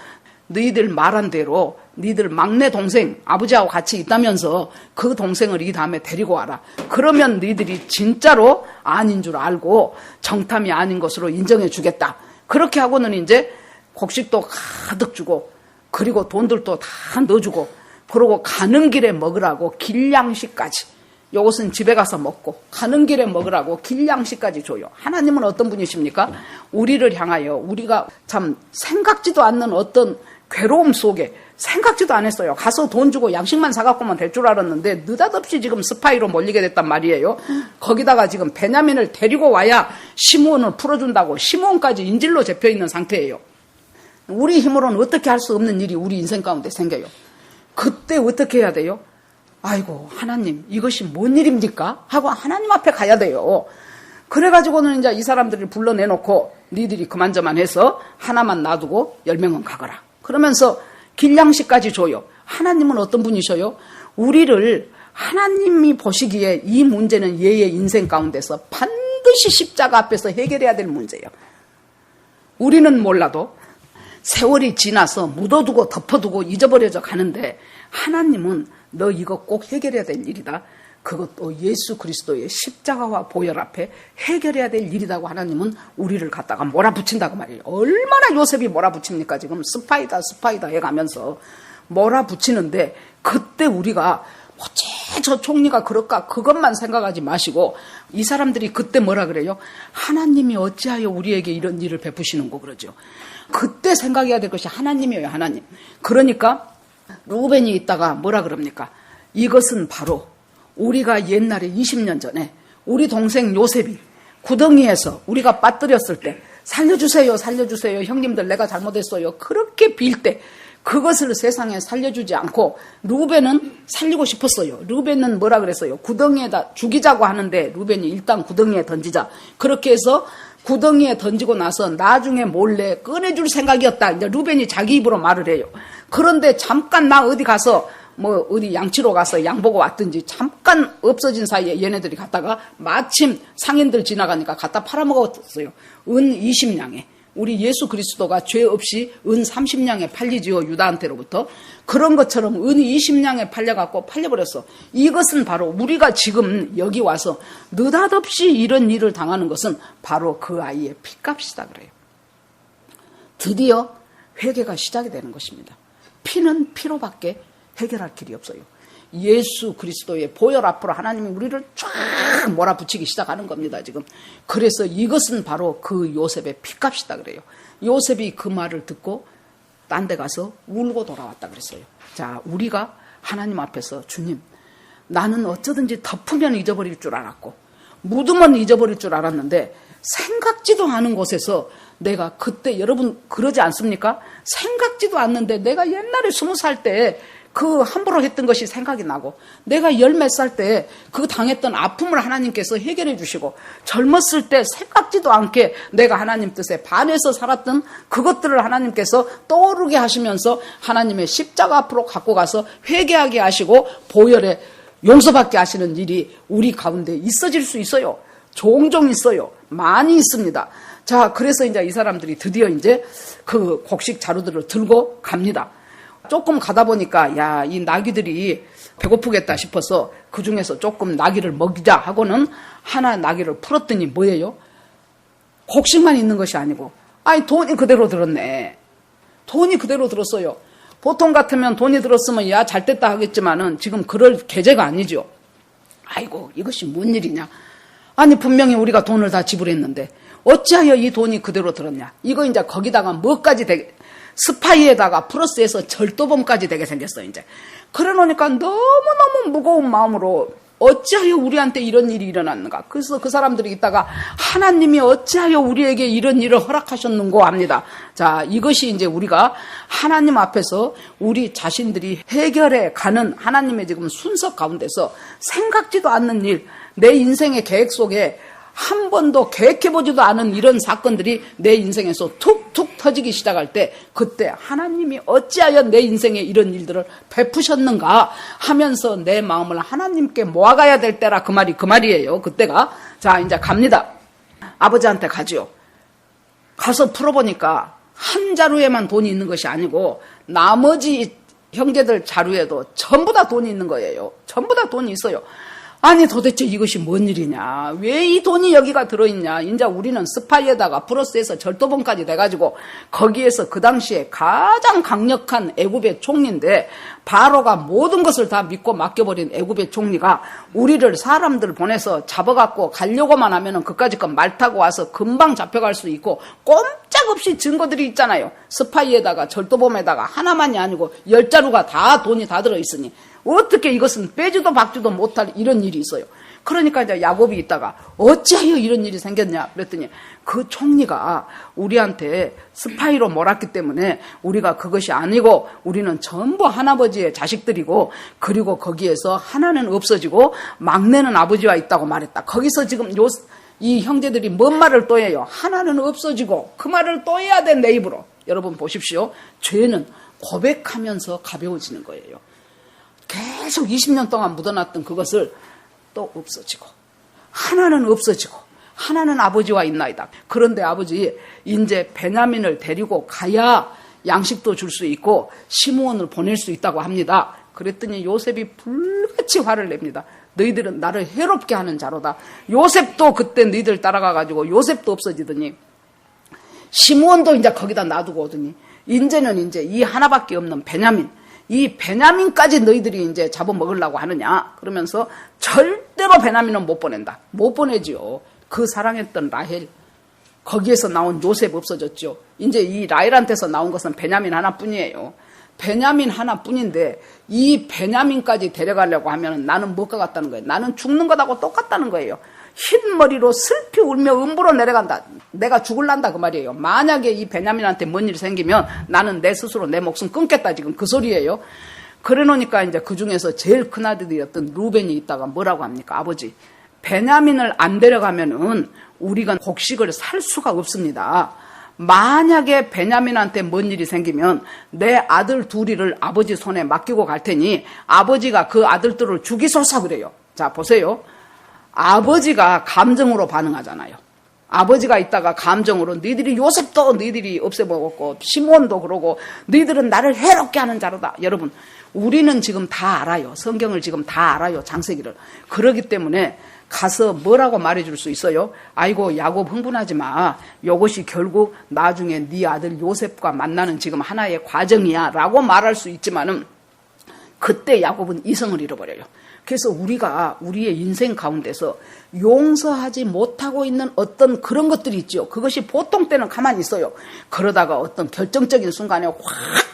너희들 말한 대로 너희들 막내 동생 아버지하고 같이 있다면서 그 동생을 이 다음에 데리고 와라. 그러면 너희들이 진짜로 아닌 줄 알고 정탐이 아닌 것으로 인정해 주겠다. 그렇게 하고는 이제 곡식도 가득 주고 그리고 돈들도 다 넣어주고 그러고 가는 길에 먹으라고 길양식까지. 이것은 집에 가서 먹고 가는 길에 먹으라고 길양식까지 줘요. 하나님은 어떤 분이십니까? 우리를 향하여 우리가 참 생각지도 않는 어떤 괴로움 속에 생각지도 안 했어요. 가서 돈 주고 양식만 사갖고만 될 줄 알았는데 느닷없이 지금 스파이로 몰리게 됐단 말이에요. 거기다가 지금 베냐민을 데리고 와야 시므온을 풀어준다고 시므온까지 인질로 잡혀있는 상태예요. 우리 힘으로는 어떻게 할 수 없는 일이 우리 인생 가운데 생겨요. 그때 어떻게 해야 돼요? 아이고 하나님 이것이 뭔 일입니까? 하고 하나님 앞에 가야 돼요. 그래가지고는 이제 이 사람들을 불러내놓고 니들이 그만저만 해서 하나만 놔두고 10명은 가거라. 그러면서 길양식까지 줘요. 하나님은 어떤 분이셔요? 우리를 하나님이 보시기에 이 문제는 얘의 인생 가운데서 반드시 십자가 앞에서 해결해야 될 문제예요. 우리는 몰라도 세월이 지나서 묻어두고 덮어두고 잊어버려져 가는데 하나님은 너 이거 꼭 해결해야 될 일이다. 그것도 예수 그리스도의 십자가와 보혈 앞에 해결해야 될 일이라고 하나님은 우리를 갖다가 몰아붙인다고 말이에요. 얼마나 요셉이 몰아붙입니까? 지금 스파이다 해가면서 몰아붙이는데 그때 우리가 어째 저 총리가 그럴까 그것만 생각하지 마시고 이 사람들이 그때 뭐라 그래요? 하나님이 어찌하여 우리에게 이런 일을 베푸시는고 그러죠. 그때 생각해야 될 것이 하나님이에요. 하나님. 그러니까 루벤이 있다가 뭐라 그럽니까? 이것은 바로 우리가 옛날에 20년 전에 우리 동생 요셉이 구덩이에서 우리가 빠뜨렸을 때 살려주세요 형님들 내가 잘못했어요 그렇게 빌 때 그것을 세상에 살려주지 않고 루벤은 살리고 싶었어요. 루벤은 뭐라 그랬어요? 구덩이에다 죽이자고 하는데 루벤이 일단 구덩이에 던지자. 그렇게 해서 구덩이에 던지고 나서 나중에 몰래 꺼내줄 생각이었다. 이제 루벤이 자기 입으로 말을 해요. 그런데 잠깐 나 어디 가서 어디 양치로 가서 양 보고 왔든지 잠깐 없어진 사이에 얘네들이 갔다가 마침 상인들 지나가니까 갖다 팔아먹었어요. 은 20냥에. 우리 예수 그리스도가 죄 없이 은 30냥에 팔리지요. 유다한테로부터. 그런 것처럼 은 20냥에 팔려갖고 팔려버렸어. 이것은 바로 우리가 지금 여기 와서 느닷없이 이런 일을 당하는 것은 바로 그 아이의 피값이다 그래요. 드디어 회개가 시작이 되는 것입니다. 피는 피로밖에 해결할 길이 없어요. 예수 그리스도의 보혈 앞으로 하나님이 우리를 쫙 몰아붙이기 시작하는 겁니다, 지금. 그래서 이것은 바로 그 요셉의 핏값이다 그래요. 요셉이 그 말을 듣고 딴 데 가서 울고 돌아왔다 그랬어요. 자, 우리가 하나님 앞에서 주님, 나는 어쩌든지 덮으면 잊어버릴 줄 알았고 묻으면 잊어버릴 줄 알았는데 생각지도 않은 곳에서 내가 그때, 여러분 그러지 않습니까? 생각지도 않는데 내가 옛날에 20살 때 그 함부로 했던 것이 생각이 나고, 내가 열 몇 살 때 그 당했던 아픔을 하나님께서 해결해 주시고, 젊었을 때 생각지도 않게 내가 하나님 뜻에 반해서 살았던 그것들을 하나님께서 떠오르게 하시면서 하나님의 십자가 앞으로 갖고 가서 회개하게 하시고 보혈에 용서받게 하시는 일이 우리 가운데 있어질 수 있어요. 종종 있어요. 많이 있습니다. 자, 그래서 이제 이 사람들이 드디어 이제 그 곡식 자루들을 들고 갑니다. 조금 가다 보니까 야, 이 나귀들이 배고프겠다 싶어서 그 중에서 조금 나귀를 먹이자 하고는 하나 나귀를 풀었더니 뭐예요? 곡식만 있는 것이 아니고, 아니 돈이 그대로 들었네. 돈이 그대로 들었어요. 보통 같으면 돈이 들었으면 야, 잘 됐다 하겠지만은 지금 그럴 계제가 아니죠. 아이고, 이것이 뭔 일이냐. 아니 분명히 우리가 돈을 다 지불했는데 어찌하여 이 돈이 그대로 들었냐. 이거 이제 거기다가 뭐까지 되게, 스파이에다가 플러스해서 절도범까지 되게 생겼어요, 이제. 그래 놓으니까 너무너무 무거운 마음으로 어찌하여 우리한테 이런 일이 일어났는가. 그래서 그 사람들이 있다가 하나님이 어찌하여 우리에게 이런 일을 허락하셨는고 합니다. 자, 이것이 이제 우리가 하나님 앞에서 우리 자신들이 해결해 가는 하나님의 지금 순서 가운데서 생각지도 않는 일, 내 인생의 계획 속에 한 번도 계획해보지도 않은 이런 사건들이 내 인생에서 툭툭 터지기 시작할 때, 그때 하나님이 어찌하여 내 인생에 이런 일들을 베푸셨는가 하면서 내 마음을 하나님께 모아가야 될 때라, 그 말이에요. 그때가. 자, 이제 갑니다. 아버지한테 가지요. 가서 풀어보니까 한 자루에만 돈이 있는 것이 아니고 나머지 형제들 자루에도 전부 다 돈이 있는 거예요. 전부 다 돈이 있어요. 아니 도대체 이것이 뭔 일이냐, 왜 이 돈이 여기가 들어있냐. 이제 우리는 스파이에다가 플러스해서 절도범까지 돼가지고 거기에서 그 당시에 가장 강력한 애굽의 총리인데, 바로가 모든 것을 다 믿고 맡겨버린 애굽의 총리가 우리를 사람들 보내서 잡아갖고 가려고만 하면은 그까짓 건 말 타고 와서 금방 잡혀갈 수 있고, 꼼짝없이 증거들이 있잖아요. 스파이에다가 절도범에다가 하나만이 아니고 10자루가 다 돈이 다 들어있으니 어떻게 이것은 빼지도 박지도 못할 이런 일이 있어요. 그러니까 이제 야곱이 있다가 어찌하여 이런 일이 생겼냐 그랬더니, 그 총리가 우리한테 스파이로 몰았기 때문에 우리가 그것이 아니고 우리는 전부 할아버지의 자식들이고, 그리고 거기에서 하나는 없어지고 막내는 아버지와 있다고 말했다. 거기서 지금 이 형제들이 뭔 말을 또 해요? 하나는 없어지고, 그 말을 또 해야 돼, 내 입으로. 여러분 보십시오. 죄는 고백하면서 가벼워지는 거예요. 계속 20년 동안 묻어놨던 그것을 또 없어지고, 하나는 없어지고, 하나는 아버지와 있나이다. 그런데 아버지, 이제 베냐민을 데리고 가야 양식도 줄 수 있고 시므온을 보낼 수 있다고 합니다. 그랬더니 요셉이 불같이 화를 냅니다. 너희들은 나를 해롭게 하는 자로다. 요셉도 그때 너희들 따라가가지고 요셉도 없어지더니 시므온도 이제 거기다 놔두고 오더니, 이제는 이제 이 하나밖에 없는 베냐민, 이 베냐민까지 너희들이 이제 잡아먹으려고 하느냐 그러면서 절대로 베냐민은 못 보낸다. 못 보내지요. 그 사랑했던 라헬, 거기에서 나온 요셉 없어졌죠. 이제 이 라헬한테서 나온 것은 베냐민 하나뿐이에요. 베냐민 하나뿐인데 이 베냐민까지 데려가려고 하면 나는 뭐가 같다는 거예요. 나는 죽는 것하고 똑같다는 거예요. 흰 머리로 슬피 울며 음부로 내려간다. 내가 죽을란다 그 말이에요. 만약에 이 베냐민한테 뭔 일이 생기면 나는 내 스스로 내 목숨 끊겠다, 지금 그 소리예요. 그래 놓으니까 이제 그 중에서 제일 큰 아들이었던 루벤이 있다가 뭐라고 합니까? 아버지, 베냐민을 안 데려가면은 우리가 곡식을 살 수가 없습니다. 만약에 베냐민한테 뭔 일이 생기면 내 아들 둘이를 아버지 손에 맡기고 갈 테니 아버지가 그 아들들을 죽이소서 그래요. 자 보세요. 아버지가 감정으로 반응하잖아요. 아버지가 있다가 감정으로 너희들이 요셉도 너희들이 없애먹었고 시므온도 그러고 너희들은 나를 해롭게 하는 자로다. 여러분, 우리는 지금 다 알아요. 성경을 지금 다 알아요. 창세기를. 그러기 때문에 가서 뭐라고 말해줄 수 있어요? 아이고 야곱 흥분하지 마. 이것이 결국 나중에 네 아들 요셉과 만나는 지금 하나의 과정이야 라고 말할 수 있지만은, 그때 야곱은 이성을 잃어버려요. 그래서 우리가 우리의 인생 가운데서 용서하지 못하고 있는 어떤 그런 것들이 있죠. 그것이 보통 때는 가만히 있어요. 그러다가 어떤 결정적인 순간에 확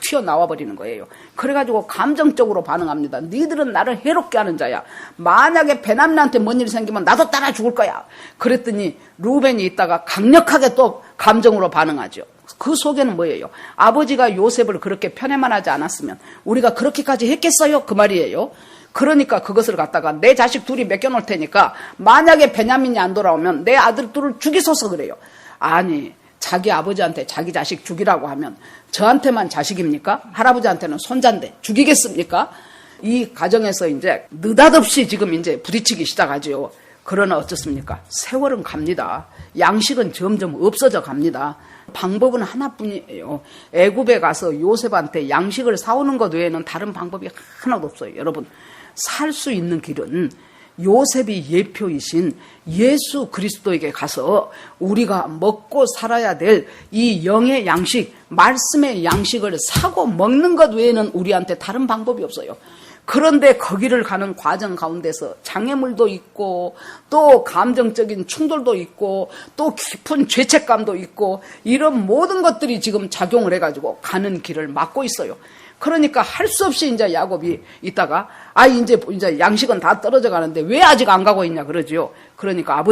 튀어나와 버리는 거예요. 그래가지고 감정적으로 반응합니다. 니들은 나를 해롭게 하는 자야. 만약에 베냐민한테 뭔 일이 생기면 나도 따라 죽을 거야. 그랬더니 루벤이 있다가 강력하게 또 감정으로 반응하죠. 그 속에는 뭐예요? 아버지가 요셉을 그렇게 편애만 하지 않았으면 우리가 그렇게까지 했겠어요? 그 말이에요. 그러니까 그것을 갖다가 내 자식 둘이 맡겨놓을 테니까 만약에 베냐민이 안 돌아오면 내 아들 둘을 죽이소서 그래요. 아니, 자기 아버지한테 자기 자식 죽이라고 하면 저한테만 자식입니까? 할아버지한테는 손자인데 죽이겠습니까? 이 가정에서 이제 느닷없이 지금 이제 부딪히기 시작하죠. 그러나 어떻습니까? 세월은 갑니다. 양식은 점점 없어져 갑니다. 방법은 하나뿐이에요. 애굽에 가서 요셉한테 양식을 사오는 것 외에는 다른 방법이 하나도 없어요. 여러분, 살 수 있는 길은 요셉이 예표이신 예수 그리스도에게 가서 우리가 먹고 살아야 될 이 영의 양식, 말씀의 양식을 사고 먹는 것 외에는 우리한테 다른 방법이 없어요. 그런데 거기를 가는 과정 가운데서 장애물도 있고 또 감정적인 충돌도 있고 또 깊은 죄책감도 있고 이런 모든 것들이 지금 작용을 해가지고 가는 길을 막고 있어요. 그러니까 할 수 없이 이제 야곱이 있다가 이제 양식은 다 떨어져 가는데 왜 아직 안 가고 있냐 그러지요. 그러니까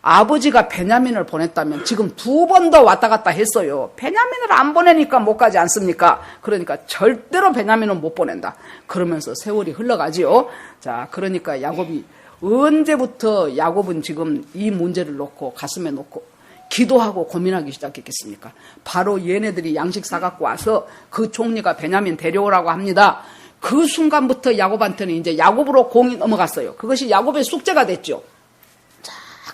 아버지가 베냐민을 보냈다면 지금 2번 더 왔다 갔다 했어요. 베냐민을 안 보내니까 못 가지 않습니까? 그러니까 절대로 베냐민은 못 보낸다. 그러면서 세월이 흘러가지요. 자, 그러니까 언제부터 야곱은 지금 이 문제를 놓고 가슴에 놓고 기도하고 고민하기 시작했겠습니까? 바로 얘네들이 양식 사갖고 와서 그 총리가 베냐민 데려오라고 합니다. 그 순간부터 야곱한테는 이제 야곱으로 공이 넘어갔어요. 그것이 야곱의 숙제가 됐죠.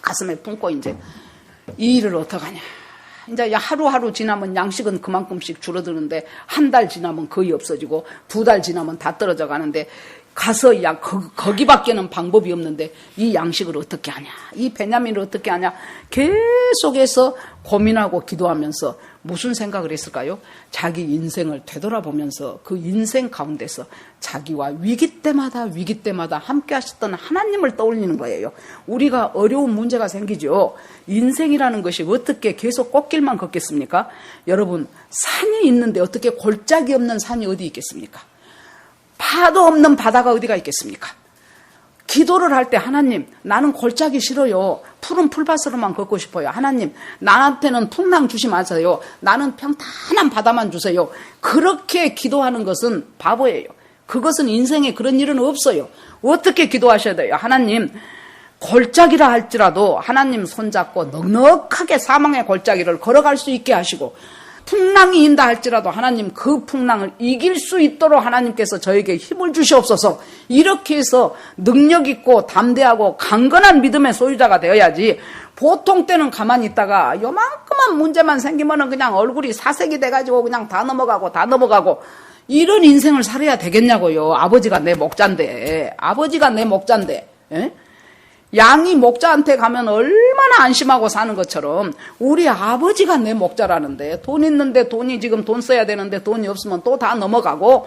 가슴에 품고 이제 이 일을 어떡하냐. 이제 하루하루 지나면 양식은 그만큼씩 줄어드는데 한 달 지나면 거의 없어지고 2달 지나면 다 떨어져 가는데 가서 거기밖에는 방법이 없는데 이 양식을 어떻게 하냐. 이 베냐민을 어떻게 하냐. 계속해서 고민하고 기도하면서 무슨 생각을 했을까요? 자기 인생을 되돌아보면서 그 인생 가운데서 자기와 위기 때마다 함께 하셨던 하나님을 떠올리는 거예요. 우리가 어려운 문제가 생기죠. 인생이라는 것이 어떻게 계속 꽃길만 걷겠습니까? 여러분, 산이 있는데 어떻게 골짜기 없는 산이 어디 있겠습니까? 파도 없는 바다가 어디가 있겠습니까? 기도를 할 때 하나님, 나는 골짜기 싫어요. 푸른 풀밭으로만 걷고 싶어요. 하나님, 나한테는 풍랑 주지 마세요. 나는 평탄한 바다만 주세요. 그렇게 기도하는 것은 바보예요. 그것은 인생에 그런 일은 없어요. 어떻게 기도하셔야 돼요? 하나님, 골짜기라 할지라도 하나님 손잡고 넉넉하게 사망의 골짜기를 걸어갈 수 있게 하시고 풍랑이 인다 할지라도 하나님 그 풍랑을 이길 수 있도록 하나님께서 저에게 힘을 주시옵소서. 이렇게 해서 능력 있고 담대하고 강건한 믿음의 소유자가 되어야지 보통 때는 가만히 있다가 요만큼만 문제만 생기면은 그냥 얼굴이 사색이 돼가지고 그냥 다 넘어가고 이런 인생을 살아야 되겠냐고요. 아버지가 내 목자인데 예? 양이 목자한테 가면 얼마나 안심하고 사는 것처럼 우리 아버지가 내 목자라는데 돈 있는데 돈 써야 되는데 돈이 없으면 또 다 넘어가고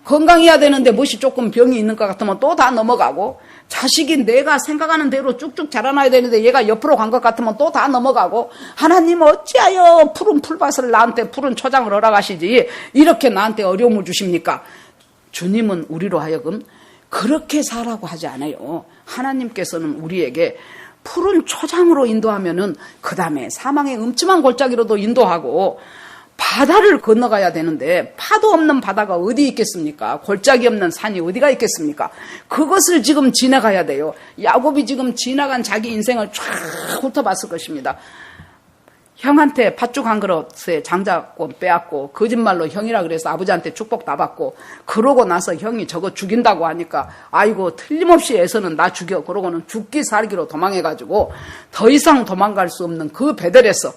건강해야 되는데 무엇이 조금 병이 있는 것 같으면 또 다 넘어가고 자식이 내가 생각하는 대로 쭉쭉 자라나야 되는데 얘가 옆으로 간 것 같으면 또 다 넘어가고 하나님 어찌하여 푸른 풀밭을 나한테 푸른 초장을 허락하시지 이렇게 나한테 어려움을 주십니까? 주님은 우리로 하여금 그렇게 살라고 하지 않아요. 하나님께서는 우리에게 푸른 초장으로 인도하면은 그 다음에 사망의 음침한 골짜기로도 인도하고 바다를 건너가야 되는데 파도 없는 바다가 어디 있겠습니까? 골짜기 없는 산이 어디가 있겠습니까? 그것을 지금 지나가야 돼요. 야곱이 지금 지나간 자기 인생을 쫙 훑어봤을 것입니다. 형한테 팥죽 한 그릇에 장자권 빼앗고 거짓말로 형이라 그래서 아버지한테 축복 다 받고 그러고 나서 형이 저거 죽인다고 하니까 아이고 틀림없이 애서는 나 죽여 그러고는 죽기 살기로 도망해가지고 더 이상 도망갈 수 없는 그 베델에서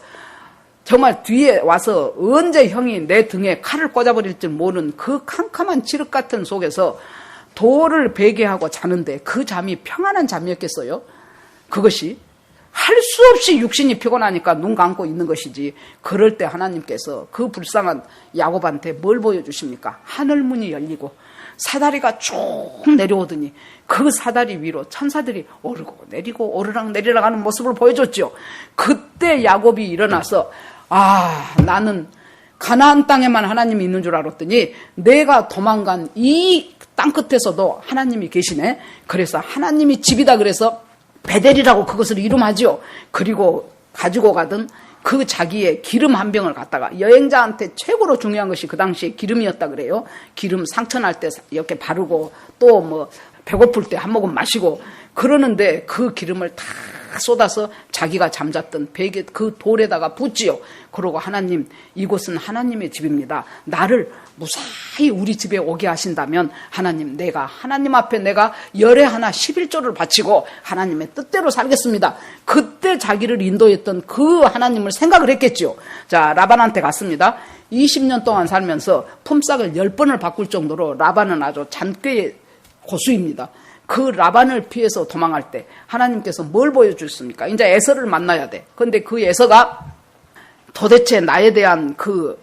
정말 뒤에 와서 언제 형이 내 등에 칼을 꽂아버릴지 모르는 그 캄캄한 칠흑 같은 속에서 돌을 베개하고 자는데 그 잠이 평안한 잠이었겠어요? 그것이 할 수 없이 육신이 피곤하니까 눈 감고 있는 것이지. 그럴 때 하나님께서 그 불쌍한 야곱한테 뭘 보여주십니까? 하늘문이 열리고 사다리가 쭉 내려오더니 그 사다리 위로 천사들이 오르고 내리고 오르락 내리락 하는 모습을 보여줬죠. 그때 야곱이 일어나서 나는 가나안 땅에만 하나님이 있는 줄 알았더니 내가 도망간 이 땅끝에서도 하나님이 계시네. 그래서 하나님이 집이다 그래서 베델이라고 그것을 이름하죠. 그리고 가지고 가던 그 자기의 기름 한 병을 갖다가 여행자한테 최고로 중요한 것이 그 당시에 기름이었다 그래요. 기름 상처날 때 이렇게 바르고 또 뭐 배고플 때 한 모금 마시고 그러는데 그 기름을 다 쏟아서 자기가 잠잤던 베개 그 돌에다가 붓지요. 그러고 하나님 이곳은 하나님의 집입니다. 나를 무사히 우리 집에 오게 하신다면 하나님 내가 하나님 앞에 내가 열에 하나 11조를 바치고 하나님의 뜻대로 살겠습니다. 그때 자기를 인도했던 그 하나님을 생각을 했겠죠. 자, 라반한테 갔습니다. 20년 동안 살면서 품삯을 10번을 바꿀 정도로 라반은 아주 잔꾀의 고수입니다. 그 라반을 피해서 도망할 때 하나님께서 뭘 보여주셨습니까? 이제 에서를 만나야 돼. 그런데 그 에서가 도대체 나에 대한 그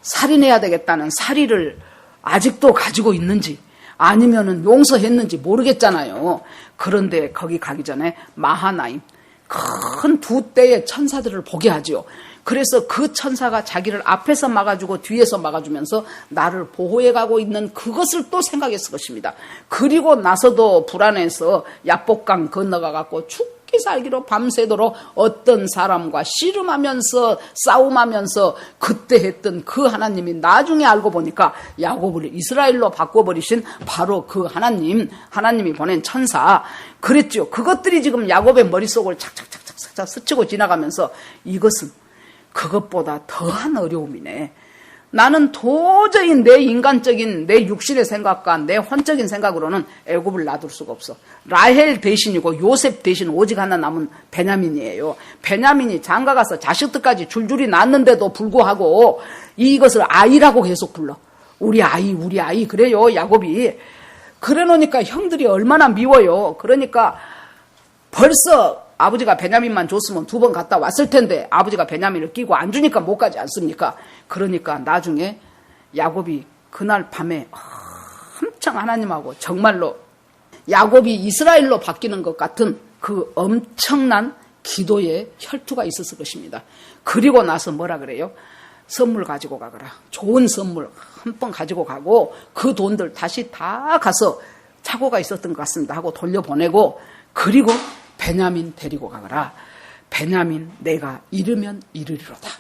살인해야 되겠다는 살이를 아직도 가지고 있는지 아니면은 용서했는지 모르겠잖아요. 그런데 거기 가기 전에 마하나임 큰 두 떼의 천사들을 보게 하죠. 그래서 그 천사가 자기를 앞에서 막아주고 뒤에서 막아주면서 나를 보호해가고 있는 그것을 또 생각했을 것입니다. 그리고 나서도 불안해서 야복강 건너가갖고 죽기 살기로 밤새도록 어떤 사람과 씨름하면서 싸움하면서 그때 했던 그 하나님이 나중에 알고 보니까 야곱을 이스라엘로 바꿔버리신 바로 그 하나님이 보낸 천사 그랬죠. 그것들이 지금 야곱의 머릿속을 착착착착착 스치고 지나가면서 이것은 그것보다 더한 어려움이네. 나는 도저히 내 인간적인 내 육신의 생각과 내 혼적인 생각으로는 애굽을 놔둘 수가 없어. 라헬 대신이고 요셉 대신 오직 하나 남은 베냐민이에요. 베냐민이 장가가서 자식들까지 줄줄이 낳았는데도 불구하고 이것을 아이라고 계속 불러. 우리 아이 그래요 야곱이. 그래 놓으니까 형들이 얼마나 미워요. 그러니까 벌써 아버지가 베냐민만 줬으면 2번 갔다 왔을 텐데 아버지가 베냐민을 끼고 안 주니까 못 가지 않습니까? 그러니까 나중에 야곱이 그날 밤에 엄청 하나님하고 정말로 야곱이 이스라엘로 바뀌는 것 같은 그 엄청난 기도의 혈투가 있었을 것입니다. 그리고 나서 뭐라 그래요? 선물 가지고 가거라. 좋은 선물 한 번 가지고 가고 그 돈들 다시 다 가서 착오가 있었던 것 같습니다 하고 돌려보내고 그리고 베냐민 데리고 가거라. 베냐민 내가 이르면 이르리로다.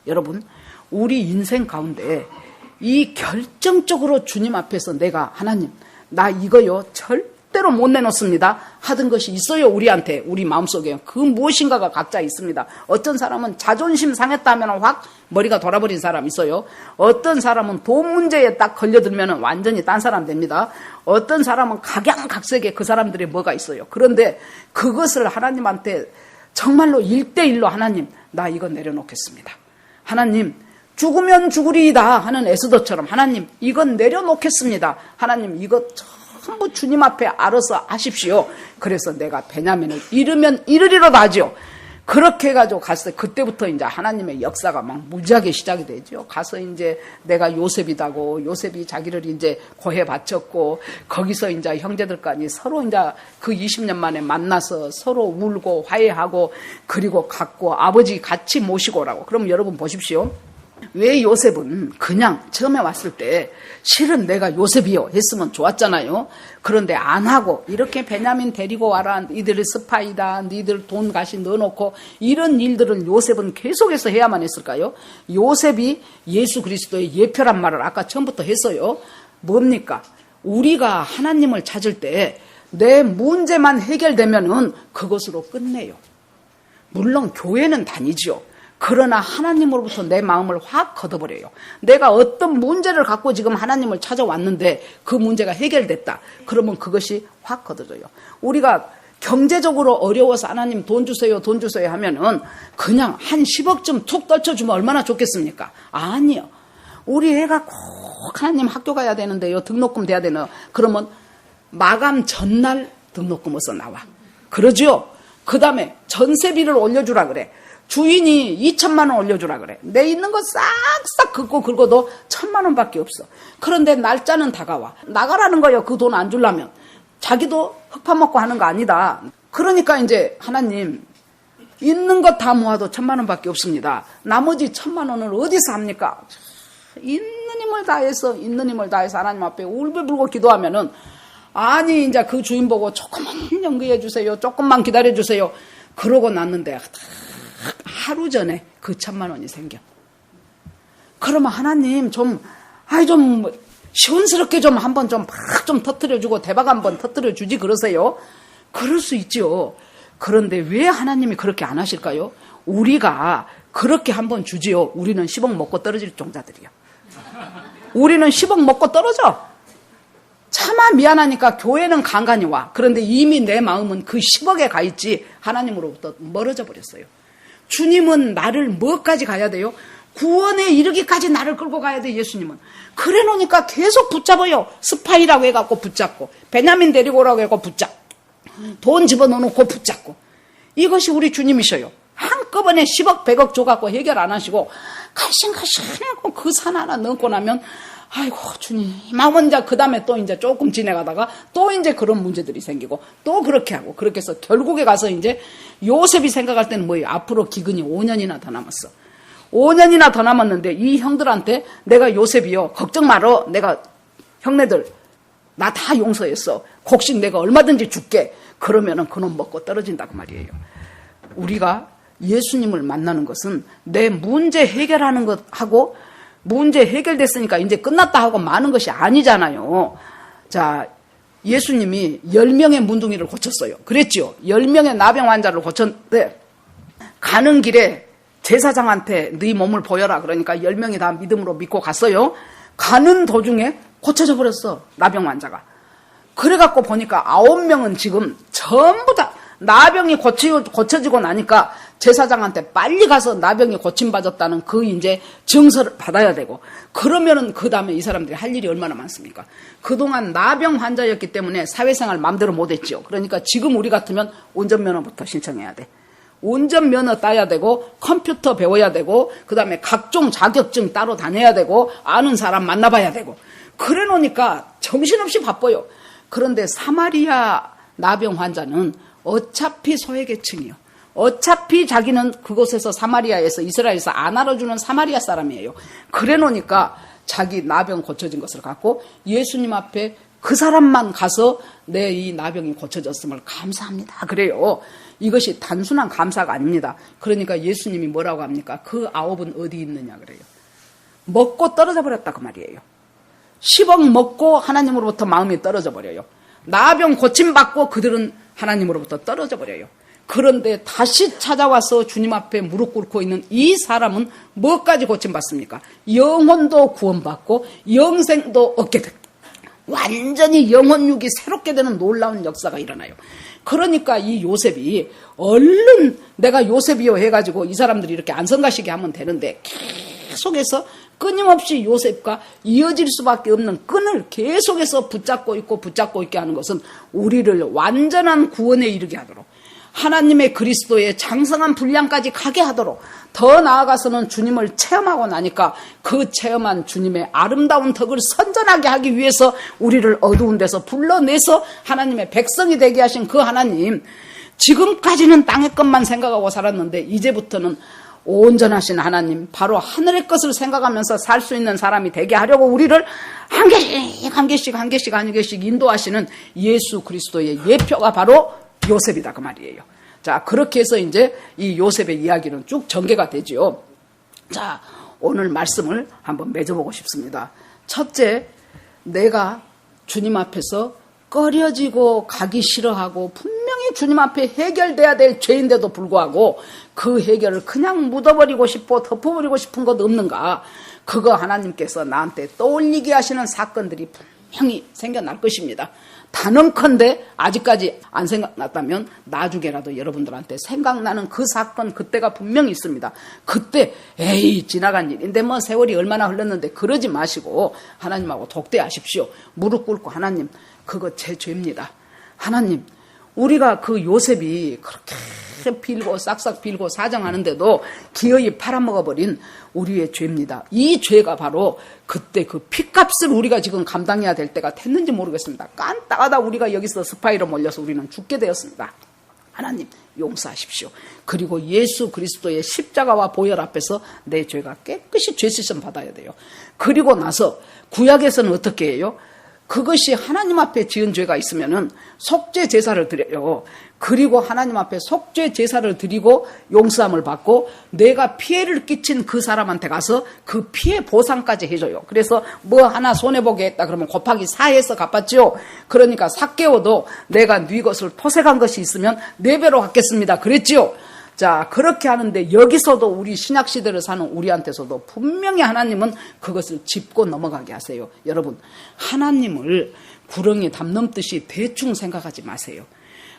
여러분 우리 인생 가운데 이 결정적으로 주님 앞에서 내가 하나님 나 이거요 절대로 못 내놓습니다 하던 것이 있어요. 우리한테 우리 마음속에 그 무엇인가가 각자 있습니다. 어떤 사람은 자존심 상했다 하면 확 머리가 돌아버린 사람 있어요. 어떤 사람은 돈 문제에 딱 걸려들면 완전히 딴 사람 됩니다. 어떤 사람은 각양각색의 그 사람들이 뭐가 있어요. 그런데 그것을 하나님한테 정말로 1대1로 하나님 나 이거 내려놓겠습니다. 하나님 죽으면 죽으리이다 하는 에스더처럼 하나님 이건 내려놓겠습니다. 하나님 이거 전부 주님 앞에 알아서 하십시오. 그래서 내가 베냐민을 이르면 이르리로다 하죠. 그렇게 해가지고 갔을 때 그때부터 이제 하나님의 역사가 막 무지하게 시작이 되죠. 가서 이제 내가 요셉이다고 요셉이 자기를 이제 고해 바쳤고 거기서 이제 형제들까지 서로 이제 그 20년 만에 만나서 서로 울고 화해하고 그리고 갔고 아버지 같이 모시고 오라고. 그럼 여러분 보십시오. 왜 요셉은 그냥 처음에 왔을 때 실은 내가 요셉이요 했으면 좋았잖아요. 그런데 안 하고 이렇게 베냐민 데리고 와라. 니들 스파이다. 니들 돈 가시 넣어놓고 이런 일들을 요셉은 계속해서 해야만 했을까요? 요셉이 예수 그리스도의 예표란 말을 아까 처음부터 했어요. 뭡니까? 우리가 하나님을 찾을 때 내 문제만 해결되면은 그것으로 끝내요. 물론 교회는 다니죠. 그러나 하나님으로부터 내 마음을 확 걷어버려요. 내가 어떤 문제를 갖고 지금 하나님을 찾아왔는데 그 문제가 해결됐다. 그러면 그것이 확 걷어져요. 우리가 경제적으로 어려워서 하나님 돈 주세요 하면은 그냥 한 10억쯤 툭 떨쳐주면 얼마나 좋겠습니까? 아니요. 우리 애가 꼭 하나님 학교 가야 되는데요. 등록금 돼야 되나? 그러면 마감 전날 등록금 어서 나와. 그러죠? 그 다음에 전세비를 올려주라 그래. 주인이 2천만 원 올려주라 그래. 내 있는 거 싹싹 긁고도 1,000만 원밖에 없어. 그런데 날짜는 다가와. 나가라는 거예요. 그 돈 안 주려면. 자기도 흙 파먹고 하는 거 아니다. 그러니까 이제 하나님, 있는 것 다 모아도 1,000만 원밖에 없습니다. 나머지 1,000만 원을 어디서 합니까? 있는 힘을 다해서 하나님 앞에 울베불고 기도하면은, 아니 이제 그 주인 보고 조금만 연기해 주세요. 조금만 기다려 주세요. 그러고 났는데 하루 전에 그 1,000만 원이 생겨. 그러면 하나님 좀 시원스럽게 좀 한번 좀 팍 좀 터뜨려주고 대박 한번 터뜨려주지 그러세요. 그럴 수 있죠. 그런데 왜 하나님이 그렇게 안 하실까요? 우리가 그렇게 한번 주지요. 우리는 10억 먹고 떨어질 종자들이요. 우리는 10억 먹고 떨어져. 차마 미안하니까 교회는 간간히 와. 그런데 이미 내 마음은 그 10억에 가 있지 하나님으로부터 멀어져 버렸어요. 주님은 나를 뭐까지 가야 돼요? 구원에 이르기까지 나를 끌고 가야 돼. 예수님은. 그래 놓으니까 계속 붙잡아요. 스파이라고 해갖고 붙잡고, 베냐민 데리고 오라고 해갖고 붙잡고, 돈 집어넣어놓고 붙잡고. 이것이 우리 주님이셔요. 한꺼번에 10억 100억 줘갖고 해결 안 하시고 가신하고 그 산 하나 넘고 나면 아이고 주님, 마음은 이제 그 다음에 또 이제 조금 지나가다가 또 이제 그런 문제들이 생기고 또 그렇게 하고, 그렇게 해서 결국에 가서 이제 요셉이 생각할 때는 뭐예요? 앞으로 기근이 5년이나 더 남았어. 5년이나 더 남았는데 이 형들한테 내가 요셉이요, 걱정 말어. 내가 형네들 나 다 용서했어. 곡식 내가 얼마든지 줄게. 그러면은 그놈 먹고 떨어진다고 말이에요. 우리가 예수님을 만나는 것은 내 문제 해결하는 것하고, 문제 해결됐으니까 이제 끝났다 하고 마는 것이 아니잖아요. 자, 예수님이 10명의 문둥이를 고쳤어요. 그랬죠. 10명의 나병 환자를 고쳤는데 가는 길에 제사장한테 네 몸을 보여라 그러니까 10명이 다 믿음으로 믿고 갔어요. 가는 도중에 고쳐져 버렸어, 나병 환자가. 그래갖고 보니까 9명은 지금 전부 다 나병이 고쳐지고 나니까 제사장한테 빨리 가서 나병이 고침받았다는 그 이제 증서를 받아야 되고, 그러면은 그 다음에 이 사람들이 할 일이 얼마나 많습니까? 그동안 나병 환자였기 때문에 사회생활 마음대로 못했죠. 그러니까 지금 우리 같으면 운전면허부터 신청해야 돼. 운전면허 따야 되고, 컴퓨터 배워야 되고, 그 다음에 각종 자격증 따로 다녀야 되고, 아는 사람 만나봐야 되고. 그래 놓으니까 정신없이 바빠요. 그런데 사마리아 나병 환자는 어차피 소외계층이요. 어차피 자기는 그곳에서 사마리아에서, 이스라엘에서 안 알아주는 사마리아 사람이에요. 그래 놓으니까 자기 나병 고쳐진 것을 갖고 예수님 앞에 그 사람만 가서 내 이 나병이 고쳐졌음을 감사합니다. 그래요. 이것이 단순한 감사가 아닙니다. 그러니까 예수님이 뭐라고 합니까? 그 9은 어디 있느냐 그래요. 먹고 떨어져 버렸다 그 말이에요. 10억 먹고 하나님으로부터 마음이 떨어져 버려요. 나병 고침받고 그들은 하나님으로부터 떨어져 버려요. 그런데 다시 찾아와서 주님 앞에 무릎 꿇고 있는 이 사람은 뭐까지 고침받습니까? 영혼도 구원받고 영생도 얻게 됩니다. 완전히 영혼육이 새롭게 되는 놀라운 역사가 일어나요. 그러니까 이 요셉이 얼른 내가 요셉이요 해가지고 이 사람들이 이렇게 안성가시게 하면 되는데 계속해서 끊임없이 요셉과 이어질 수밖에 없는 끈을 계속해서 붙잡고 있게 하는 것은 우리를 완전한 구원에 이르게 하도록, 하나님의 그리스도의 장성한 분량까지 가게 하도록, 더 나아가서는 주님을 체험하고 나니까 그 체험한 주님의 아름다운 덕을 선전하게 하기 위해서 우리를 어두운 데서 불러내서 하나님의 백성이 되게 하신 그 하나님, 지금까지는 땅의 것만 생각하고 살았는데 이제부터는 온전하신 하나님, 바로 하늘의 것을 생각하면서 살 수 있는 사람이 되게 하려고 우리를 한 개씩 인도하시는 예수 그리스도의 예표가 바로 요셉이다 그 말이에요. 자, 그렇게 해서 이제 이 요셉의 이야기는 쭉 전개가 되지요. 자, 오늘 말씀을 한번 맺어보고 싶습니다. 첫째, 내가 주님 앞에서 꺼려지고 가기 싫어하고 분명히 주님 앞에 해결돼야 될 죄인데도 불구하고 그 해결을 그냥 묻어버리고 싶고 덮어버리고 싶은 것 없는가? 그거 하나님께서 나한테 떠올리게 하시는 사건들이 분명히 생겨날 것입니다. 단언컨대 아직까지 안 생각났다면 나중에라도 여러분들한테 생각나는 그 사건, 그때가 분명히 있습니다. 그때 에이 지나간 일인데 뭐 세월이 얼마나 흘렀는데 그러지 마시고 하나님하고 독대하십시오. 무릎 꿇고 하나님, 그거 제 죄입니다. 하나님, 우리가 그 요셉이 그렇게 빌고 싹싹 빌고 사정하는데도 기어이 팔아먹어버린 우리의 죄입니다. 이 죄가 바로 그때 그 핏값을 우리가 지금 감당해야 될 때가 됐는지 모르겠습니다. 깐딱하다 우리가 여기서 스파이로 몰려서 우리는 죽게 되었습니다. 하나님 용서하십시오. 그리고 예수 그리스도의 십자가와 보혈 앞에서 내 죄가 깨끗이 죄 씻음 받아야 돼요. 그리고 나서 구약에서는 어떻게 해요? 그것이 하나님 앞에 지은 죄가 있으면은 속죄 제사를 드려요. 그리고 하나님 앞에 속죄 제사를 드리고 용서함을 받고 내가 피해를 끼친 그 사람한테 가서 그 피해 보상까지 해줘요. 그래서 뭐 하나 손해보게 했다 그러면 곱하기 4해서 갚았죠. 그러니까 삭개오도 내가 네 것을 토색한 것이 있으면 4배로 갚겠습니다 그랬지요. 자, 그렇게 하는데 여기서도 우리 신약시대를 사는 우리한테서도 분명히 하나님은 그것을 짚고 넘어가게 하세요. 여러분, 하나님을 구렁이 담 넘듯이 대충 생각하지 마세요.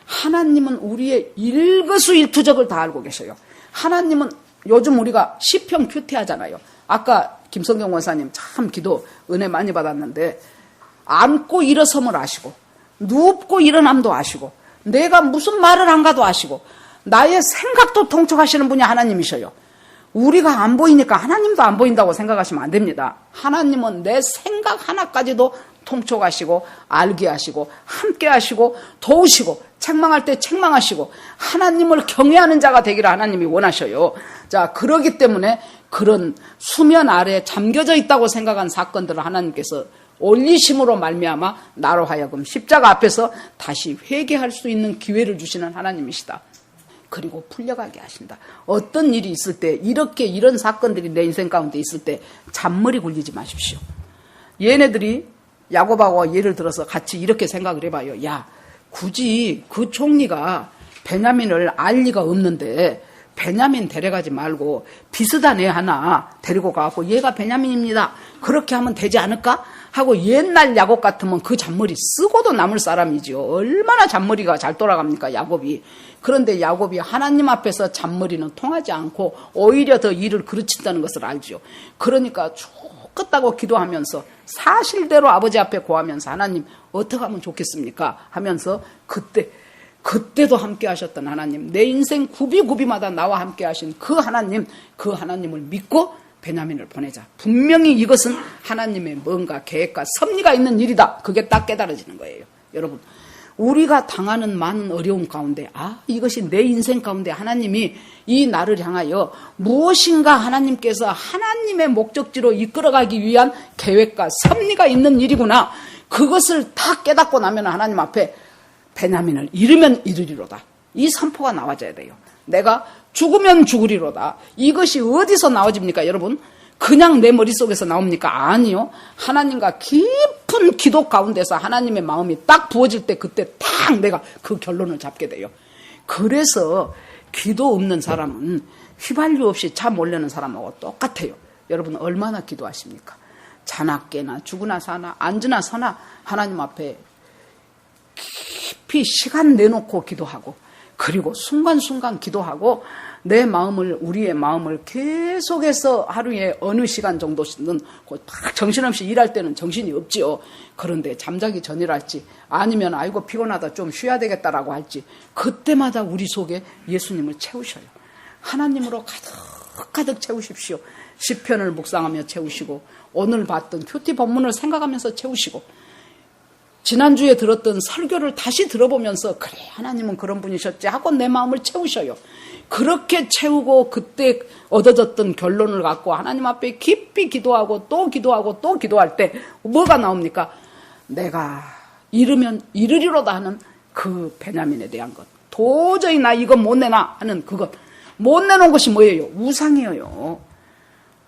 하나님은 우리의 일거수일투족을 다 알고 계셔요. 하나님은 요즘 우리가 시편 큐티 하잖아요. 아까 김성경 원사님 참 기도 은혜 많이 받았는데 앉고 일어섬을 아시고 눕고 일어남도 아시고 내가 무슨 말을 안 가도 아시고 나의 생각도 통촉하시는 분이 하나님이셔요. 우리가 안 보이니까 하나님도 안 보인다고 생각하시면 안 됩니다. 하나님은 내 생각 하나까지도 통촉하시고 알게 하시고 함께 하시고 도우시고 책망할 때 책망하시고 하나님을 경외하는 자가 되기를 하나님이 원하셔요. 자, 그러기 때문에 그런 수면 아래에 잠겨져 있다고 생각한 사건들을 하나님께서 올리심으로 말미암아 나로 하여금 십자가 앞에서 다시 회개할 수 있는 기회를 주시는 하나님이시다. 그리고 풀려가게 하신다. 어떤 일이 있을 때 이렇게 이런 사건들이 내 인생 가운데 있을 때 잔머리 굴리지 마십시오. 얘네들이 야곱하고 예를 들어서 같이 이렇게 생각을 해봐요. 야, 굳이 그 총리가 베냐민을 알 리가 없는데 베냐민 데려가지 말고 비슷한 애 하나 데리고 가고 얘가 베냐민입니다. 그렇게 하면 되지 않을까? 하고 옛날 야곱 같으면 그 잔머리 쓰고도 남을 사람이죠. 얼마나 잔머리가 잘 돌아갑니까, 야곱이. 그런데 야곱이 하나님 앞에서 잔머리는 통하지 않고 오히려 더 일을 그르친다는 것을 알죠. 그러니까 죽겠다고 기도하면서 사실대로 아버지 앞에 고하면서 하나님 어떻게 하면 좋겠습니까? 하면서 그때도 함께 하셨던 하나님, 내 인생 구비구비마다 나와 함께 하신 그 하나님을 믿고 베냐민을 보내자. 분명히 이것은 하나님의 뭔가 계획과 섭리가 있는 일이다. 그게 딱 깨달아지는 거예요. 여러분, 우리가 당하는 많은 어려움 가운데 이것이 내 인생 가운데 하나님이 이 나를 향하여 무엇인가 하나님께서 하나님의 목적지로 이끌어가기 위한 계획과 섭리가 있는 일이구나. 그것을 다 깨닫고 나면 하나님 앞에 베냐민을 잃으면 잃으리로다. 이 선포가 나와져야 돼요. 내가 죽으면 죽으리로다. 이것이 어디서 나와집니까, 여러분? 그냥 내 머릿속에서 나옵니까? 아니요. 하나님과 깊은 기도 가운데서 하나님의 마음이 딱 부어질 때 그때 딱 내가 그 결론을 잡게 돼요. 그래서 기도 없는 사람은 휘발유 없이 차 몰려는 사람하고 똑같아요. 여러분 얼마나 기도하십니까? 자나 깨나 죽으나 사나 앉으나 서나 하나님 앞에 깊이 시간 내놓고 기도하고 그리고 순간순간 기도하고 내 마음을 우리의 마음을 계속해서 하루에 어느 시간 정도는 정신없이 일할 때는 정신이 없지요. 그런데 잠자기 전이랄지 아니면 아이고 피곤하다 좀 쉬어야 되겠다라고 할지 그때마다 우리 속에 예수님을 채우셔요. 하나님으로 가득가득 채우십시오. 시편을 묵상하며 채우시고 오늘 봤던 큐티 본문을 생각하면서 채우시고 지난주에 들었던 설교를 다시 들어보면서 그래 하나님은 그런 분이셨지 하고 내 마음을 채우셔요. 그렇게 채우고 그때 얻어졌던 결론을 갖고 하나님 앞에 깊이 기도하고 또 기도하고 또 기도할 때 뭐가 나옵니까? 내가 잃으면 잃으리로다 하는 그 베냐민에 대한 것. 도저히 나 이거 못 내나 하는 그것. 못 내놓은 것이 뭐예요? 우상이에요.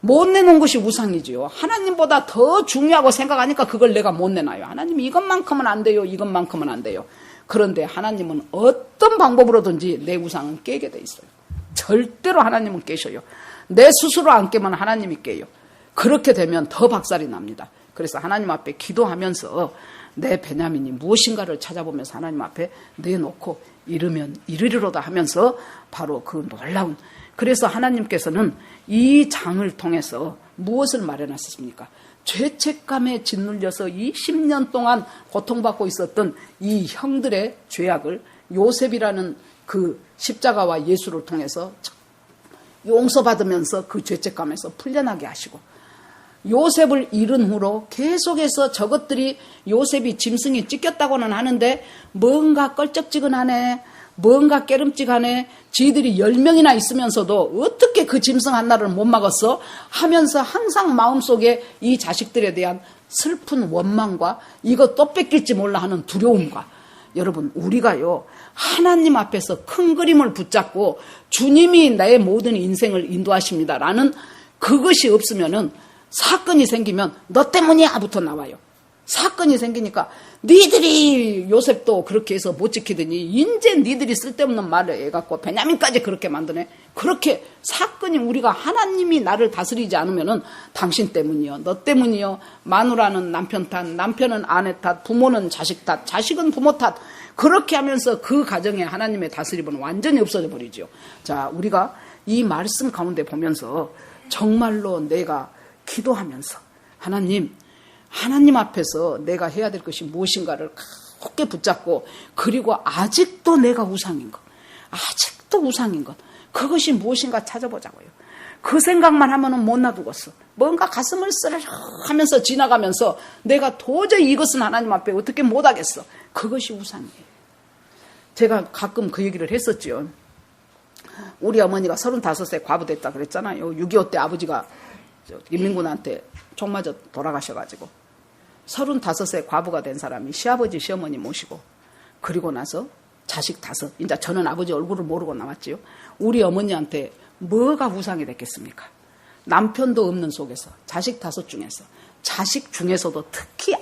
못 내놓은 것이 우상이지요. 하나님보다 더 중요하고 생각하니까 그걸 내가 못 내놔요. 하나님 이것만큼은 안 돼요. 이것만큼은 안 돼요. 그런데 하나님은 어떤 방법으로든지 내 우상은 깨게 돼 있어요. 절대로 하나님은 깨셔요. 내 스스로 안 깨면 하나님이 깨요. 그렇게 되면 더 박살이 납니다. 그래서 하나님 앞에 기도하면서 내 베냐민이 무엇인가를 찾아보면서 하나님 앞에 내놓고 잃으면 잃으리로다 하면서 바로 그 놀라운 그래서 하나님께서는 이 장을 통해서 무엇을 마련하셨습니까? 죄책감에 짓눌려서 20년 동안 고통받고 있었던 이 형들의 죄악을 요셉이라는 그 십자가와 예수를 통해서 용서받으면서 그 죄책감에서 풀려나게 하시고, 요셉을 잃은 후로 계속해서 저것들이 요셉이 짐승이 찢겼다고는 하는데 뭔가 껄쩍지근하네, 뭔가 깨름직하네, 지들이 10명이나 있으면서도 어떻게 그 짐승 하나를 못 막았어? 하면서 항상 마음속에 이 자식들에 대한 슬픈 원망과 이거 또 뺏길지 몰라 하는 두려움과, 여러분 우리가요 하나님 앞에서 큰 그림을 붙잡고 주님이 나의 모든 인생을 인도하십니다라는 그것이 없으면은 사건이 생기면 너 때문이야부터 나와요. 사건이 생기니까 니들이 요셉도 그렇게 해서 못 지키더니 인제 니들이 쓸데없는 말을 해갖고 베냐민까지 그렇게 만드네. 그렇게 사건이, 우리가 하나님이 나를 다스리지 않으면은 당신 때문이요, 너 때문이요, 마누라는 남편 탓, 남편은 아내 탓, 부모는 자식 탓, 자식은 부모 탓, 그렇게 하면서 그 가정에 하나님의 다스림은 완전히 없어져 버리죠. 자, 우리가 이 말씀 가운데 보면서 정말로 내가 기도하면서 하나님 앞에서 내가 해야 될 것이 무엇인가를 굳게 붙잡고, 그리고 아직도 내가 우상인 것, 그것이 무엇인가 찾아보자고요. 그 생각만 하면은 못 놔두겠어. 뭔가 가슴을 쓰르르 하면서 지나가면서 내가 도저히 이것은 하나님 앞에 어떻게 못하겠어. 그것이 우상이에요. 제가 가끔 그 얘기를 했었죠. 우리 어머니가 35세 과부됐다 그랬잖아요. 6.25 때 아버지가 인민군한테 총 맞아 돌아가셔가지고 35세 과부가 된 사람이 시아버지 시어머니 모시고, 그리고 나서 자식 5, 이제 저는 아버지 얼굴을 모르고 나왔지요. 우리 어머니한테 뭐가 우상이 됐겠습니까? 남편도 없는 속에서 자식 5 중에서, 자식 중에서도 특히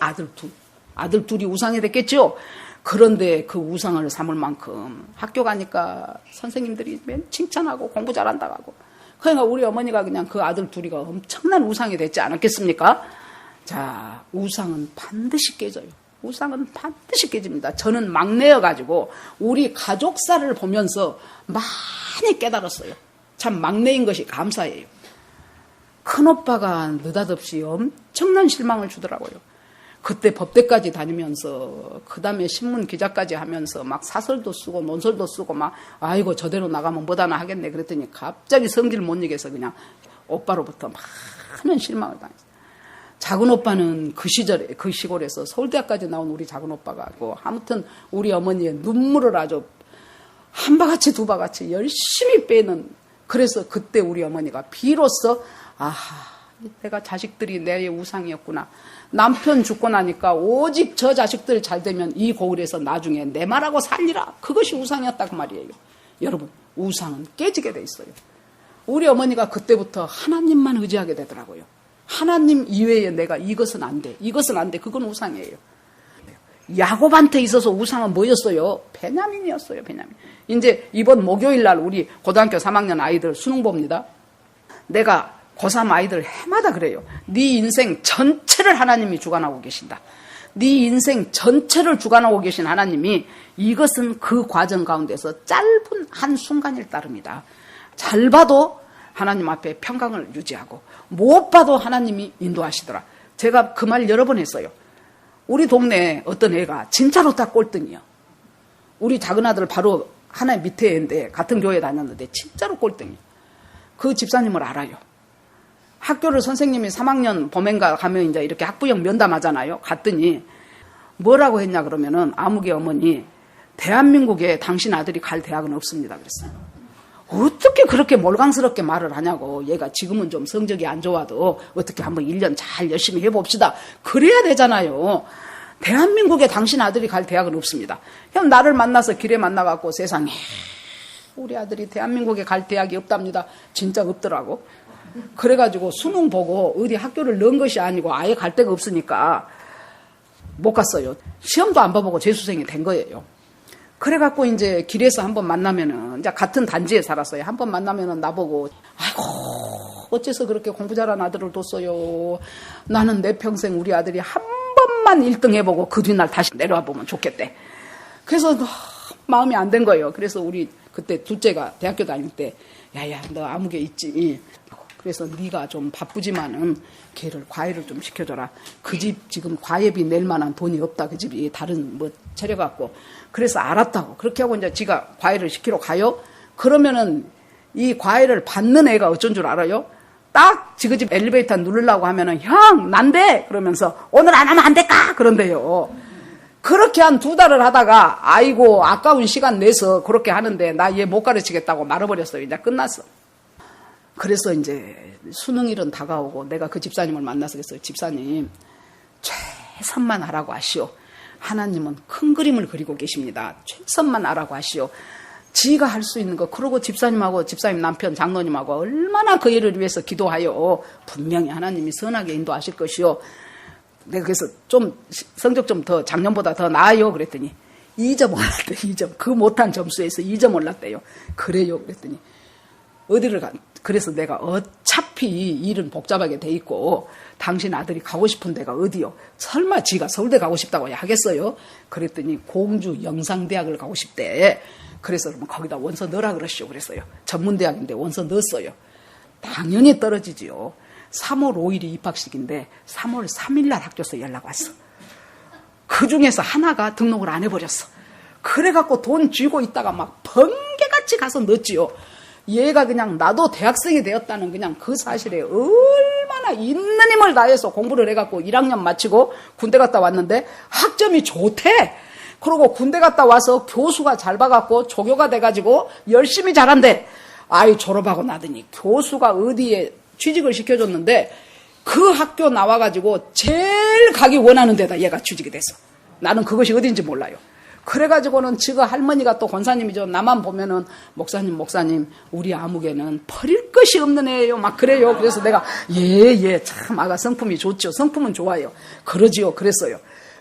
아들 둘이 우상이 됐겠죠. 그런데 그 우상을 삼을 만큼 학교 가니까 선생님들이 맨 칭찬하고 공부 잘한다고 하고, 그러니까 우리 어머니가 그냥 그 아들 둘이가 엄청난 우상이 됐지 않았겠습니까? 자, 우상은 반드시 깨져요. 우상은 반드시 깨집니다. 저는 막내여가지고 우리 가족사를 보면서 많이 깨달았어요. 참 막내인 것이 감사해요. 큰오빠가 느닷없이 엄청난 실망을 주더라고요. 그때 법대까지 다니면서 그 다음에 신문 기자까지 하면서 막 사설도 쓰고 논설도 쓰고 막, 아이고 저대로 나가면 뭐다나 하겠네 그랬더니 갑자기 성질 못 이겨서 그냥 오빠로부터 많은 실망을 당했어요. 작은 오빠는 그 시절에, 그 시골에서 서울대학까지 나온 우리 작은 오빠가, 아무튼 우리 어머니의 눈물을 아주 한 바가지 두 바가지 열심히 빼는, 그래서 그때 우리 어머니가 비로소 내가 자식들이 내 우상이었구나. 남편 죽고 나니까 오직 저 자식들 잘 되면 이 고을에서 나중에 내 말하고 살리라, 그것이 우상이었다고 말이에요. 여러분, 우상은 깨지게 돼 있어요. 우리 어머니가 그때부터 하나님만 의지하게 되더라고요. 하나님 이외에 내가 이것은 안 돼, 이것은 안 돼, 그건 우상이에요. 야곱한테 있어서 우상은 뭐였어요? 베냐민이었어요. 베냐민. 이제 이번 목요일 날 우리 고등학교 3학년 아이들 수능 봅니다. 내가 고3 아이들 해마다 그래요. 네 인생 전체를 하나님이 주관하고 계신다. 네 인생 전체를 주관하고 계신 하나님이, 이것은 그 과정 가운데서 짧은 한 순간일 따름이다. 잘 봐도 하나님 앞에 평강을 유지하고 못 봐도 하나님이 인도하시더라. 제가 그 말 여러 번 했어요. 우리 동네에 어떤 애가 진짜로 다 꼴등이요. 우리 작은 아들 바로 하나 밑에 애인데 같은 교회 다녔는데 진짜로 꼴등이요. 그 집사님을 알아요. 학교를 선생님이 3학년 봄엔가 가면 이제 이렇게 학부형 면담하잖아요. 갔더니 뭐라고 했냐 그러면은, 아무개 어머니, 대한민국에 당신 아들이 갈 대학은 없습니다 그랬어요. 어떻게 그렇게 몰강스럽게 말을 하냐고. 얘가 지금은 좀 성적이 안 좋아도 어떻게 한번 1년 잘 열심히 해봅시다, 그래야 되잖아요. 대한민국에 당신 아들이 갈 대학은 없습니다. 그냥 나를 만나서 길에 만나갖고, 세상에 우리 아들이 대한민국에 갈 대학이 없답니다. 진짜 없더라고. 그래가지고 수능 보고 어디 학교를 넣은 것이 아니고 아예 갈 데가 없으니까 못 갔어요. 시험도 안 봐보고 재수생이 된 거예요. 그래갖고 이제 길에서 한번 만나면은, 이제 같은 단지에 살았어요. 한번 만나면은 나보고, 아이고 어째서 그렇게 공부 잘한 아들을 뒀어요. 나는 내 평생 우리 아들이 한 번만 1등 해보고 그 뒤날 다시 내려와 보면 좋겠대. 그래서 마음이 안 된 거예요. 그래서 우리 그때 둘째가 대학교 다닐 때, 야야 너 아무개 있지? 그래서 네가 좀 바쁘지만은 걔를 과외를 좀 시켜줘라. 그 집 지금 과외비 낼 만한 돈이 없다. 그 집이 다른 뭐 차려갖고. 그래서 알았다고. 그렇게 하고 이제 지가 과외를 시키러 가요. 그러면은 이 과외를 받는 애가 어쩐 줄 알아요? 딱 지그 집 엘리베이터 누르려고 하면은 형 난데 그러면서 오늘 안 하면 안 될까 그런데요. 그렇게 한 2달을 하다가 아이고 아까운 시간 내서 그렇게 하는데 나 얘 못 가르치겠다고 말아버렸어요. 이제 끝났어. 그래서 이제 수능일은 다가오고 내가 그 집사님을 만나서 그랬어요. 집사님 최선만 하라고 하시오. 하나님은 큰 그림을 그리고 계십니다. 최선만 하라고 하시오. 지가 할 수 있는 거 그러고 집사님하고 집사님 남편 장로님하고 얼마나 그 일을 위해서 기도하여 분명히 하나님이 선하게 인도하실 것이요. 내가 그래서 좀 성적 좀 더 작년보다 더 나아요 그랬더니 2점 올랐대. 2점 그 못한 점수에서 2점 올랐대요. 그래요 그랬더니 어디를 가 그래서 내가 어차피 일은 복잡하게 돼 있고 당신 아들이 가고 싶은 데가 어디요? 설마 지가 서울대 가고 싶다고 하겠어요? 그랬더니 공주 영상대학을 가고 싶대. 그래서 그러면 거기다 원서 넣으라 그러시오 그랬어요. 전문대학인데 원서 넣었어요. 당연히 떨어지지요. 3월 5일이 입학식인데 3월 3일날 학교에서 연락 왔어. 그 중에서 하나가 등록을 안 해버렸어. 그래갖고 돈 쥐고 있다가 막 번개같이 가서 넣었지요. 얘가 그냥 나도 대학생이 되었다는 그냥 그 사실에 얼마나 있는 힘을 다해서 공부를 해갖고 1학년 마치고 군대 갔다 왔는데 학점이 좋대. 그러고 군대 갔다 와서 교수가 잘 봐갖고 조교가 돼가지고 열심히 잘한대. 아이 졸업하고 나더니 교수가 어디에 취직을 시켜줬는데 그 학교 나와가지고 제일 가기 원하는 데다 얘가 취직이 됐어. 나는 그것이 어딘지 몰라요. 그래가지고는 지가 할머니가 또 권사님이죠. 나만 보면은 목사님 우리 아무개는 버릴 것이 없는 애예요. 막 그래요. 그래서 내가 예 참 아가 성품이 좋죠. 성품은 좋아요. 그러지요. 그랬어요.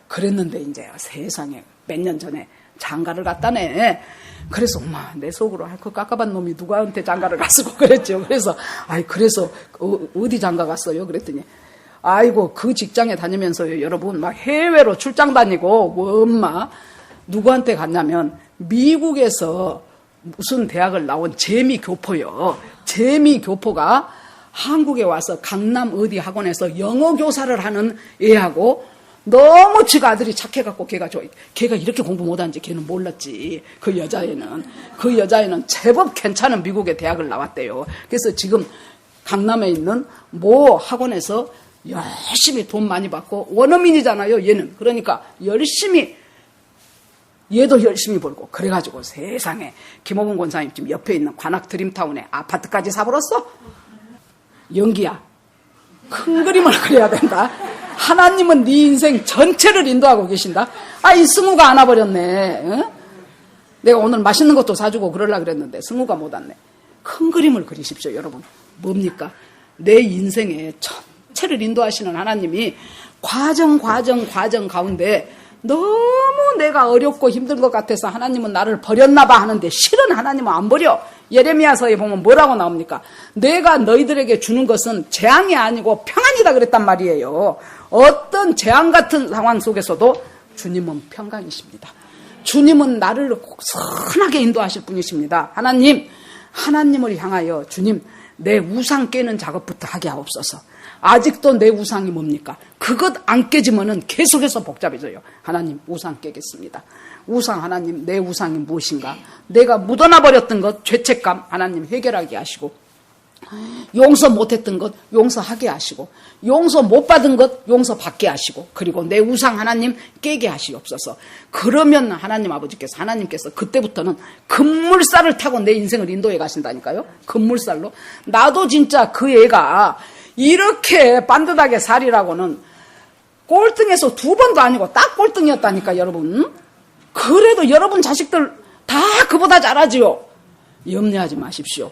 그랬는데 이제 세상에 몇 년 전에 장가를 갔다네. 그래서 엄마 내 속으로 그 깝깝한 놈이 누구한테 장가를 갔고 그랬죠. 그래서 그래서 어디 장가 갔어요? 그랬더니 아이고 그 직장에 다니면서요 여러분 막 해외로 출장 다니고 뭐 엄마 누구한테 갔냐면 미국에서 무슨 대학을 나온 재미교포요. 재미교포가 한국에 와서 강남 어디 학원에서 영어 교사를 하는 애하고 너무 지가 아들이 착해갖고 걔가 이렇게 공부 못하는지 걔는 몰랐지. 그 여자애는 제법 괜찮은 미국의 대학을 나왔대요. 그래서 지금 강남에 있는 모 학원에서 열심히 돈 많이 받고 원어민이잖아요 얘는. 그러니까 얘도 열심히 벌고 그래가지고 세상에 김호근 권사님 지금 옆에 있는 관악 드림타운에 아파트까지 사버렸어. 연기야 큰 그림을 그려야 된다. 하나님은 네 인생 전체를 인도하고 계신다. 이 승우가 안 와버렸네. 응? 내가 오늘 맛있는 것도 사주고 그러려고 그랬는데 승우가 못 왔네. 큰 그림을 그리십시오 여러분. 뭡니까? 내 인생의 전체를 인도하시는 하나님이 과정 가운데 너무 내가 어렵고 힘든 것 같아서 하나님은 나를 버렸나 봐 하는데 실은 하나님은 안 버려. 예레미야서에 보면 뭐라고 나옵니까? 내가 너희들에게 주는 것은 재앙이 아니고 평안이다 그랬단 말이에요. 어떤 재앙 같은 상황 속에서도 주님은 평강이십니다. 주님은 나를 선하게 인도하실 분이십니다. 하나님을 향하여 주님 내 우상 깨는 작업부터 하게 하옵소서. 아직도 내 우상이 뭡니까? 그것 안 깨지면은 계속해서 복잡해져요. 하나님 우상 깨겠습니다. 우상 하나님 내 우상이 무엇인가? 내가 묻어놔버렸던 것 죄책감 하나님 해결하게 하시고 용서 못했던 것 용서하게 하시고 용서 못 받은 것 용서받게 하시고 그리고 내 우상 하나님 깨게 하시옵소서. 그러면 하나님께서 그때부터는 급물살을 타고 내 인생을 인도해 가신다니까요. 급물살로. 나도 진짜 그 애가 이렇게 반듯하게 살이라고는 꼴등에서 2번도 아니고 딱 꼴등이었다니까 여러분. 그래도 여러분 자식들 다 그보다 잘하지요. 염려하지 마십시오.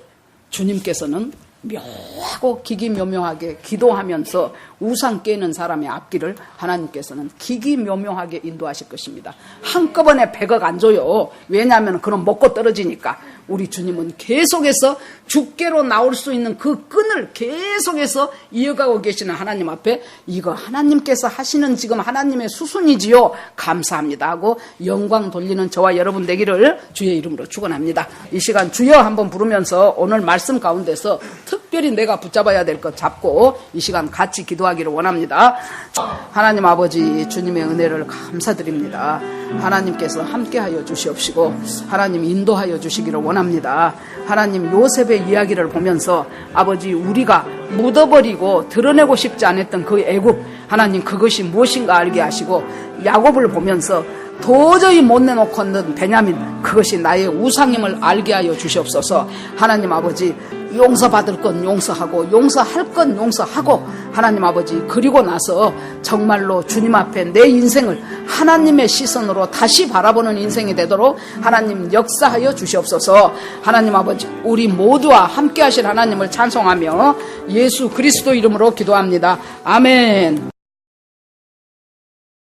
주님께서는 묘하고 기기묘묘하게 기도하면서 우상 깨는 사람의 앞길을 하나님께서는 기기묘묘하게 인도하실 것입니다. 한꺼번에 100억 안 줘요. 왜냐하면 그럼 먹고 떨어지니까. 우리 주님은 계속해서 주께로 나올 수 있는 그 끈을 계속해서 이어가고 계시는 하나님 앞에 이거 하나님께서 하시는 지금 하나님의 수순이지요. 감사합니다 하고 영광 돌리는 저와 여러분 되기를 주의 이름으로 축원합니다. 이 시간 주여 한번 부르면서 오늘 말씀 가운데서 특별히 특별히 내가 붙잡아야 될 것 잡고 이 시간 같이 기도하기를 원합니다. 하나님 아버지, 주님의 은혜를 감사드립니다. 하나님께서 함께하여 주시옵시고 하나님 인도하여 주시기를 원합니다. 하나님, 요셉의 이야기를 보면서 아버지, 우리가 묻어버리고 드러내고 싶지 않았던 그 애굽, 하나님 그것이 무엇인가 알게 하시고, 야곱을 보면서 도저히 못 내놓고는 베냐민, 그것이 나의 우상임을 알게 하여 주시옵소서. 하나님 아버지, 용서받을 건 용서하고 용서할 건 용서하고, 하나님 아버지, 그리고 나서 정말로 주님 앞에 내 인생을 하나님의 시선으로 다시 바라보는 인생이 되도록 하나님 역사하여 주시옵소서. 하나님 아버지, 우리 모두와 함께 하실 하나님을 찬송하며 예수 그리스도 이름으로 기도합니다. 아멘.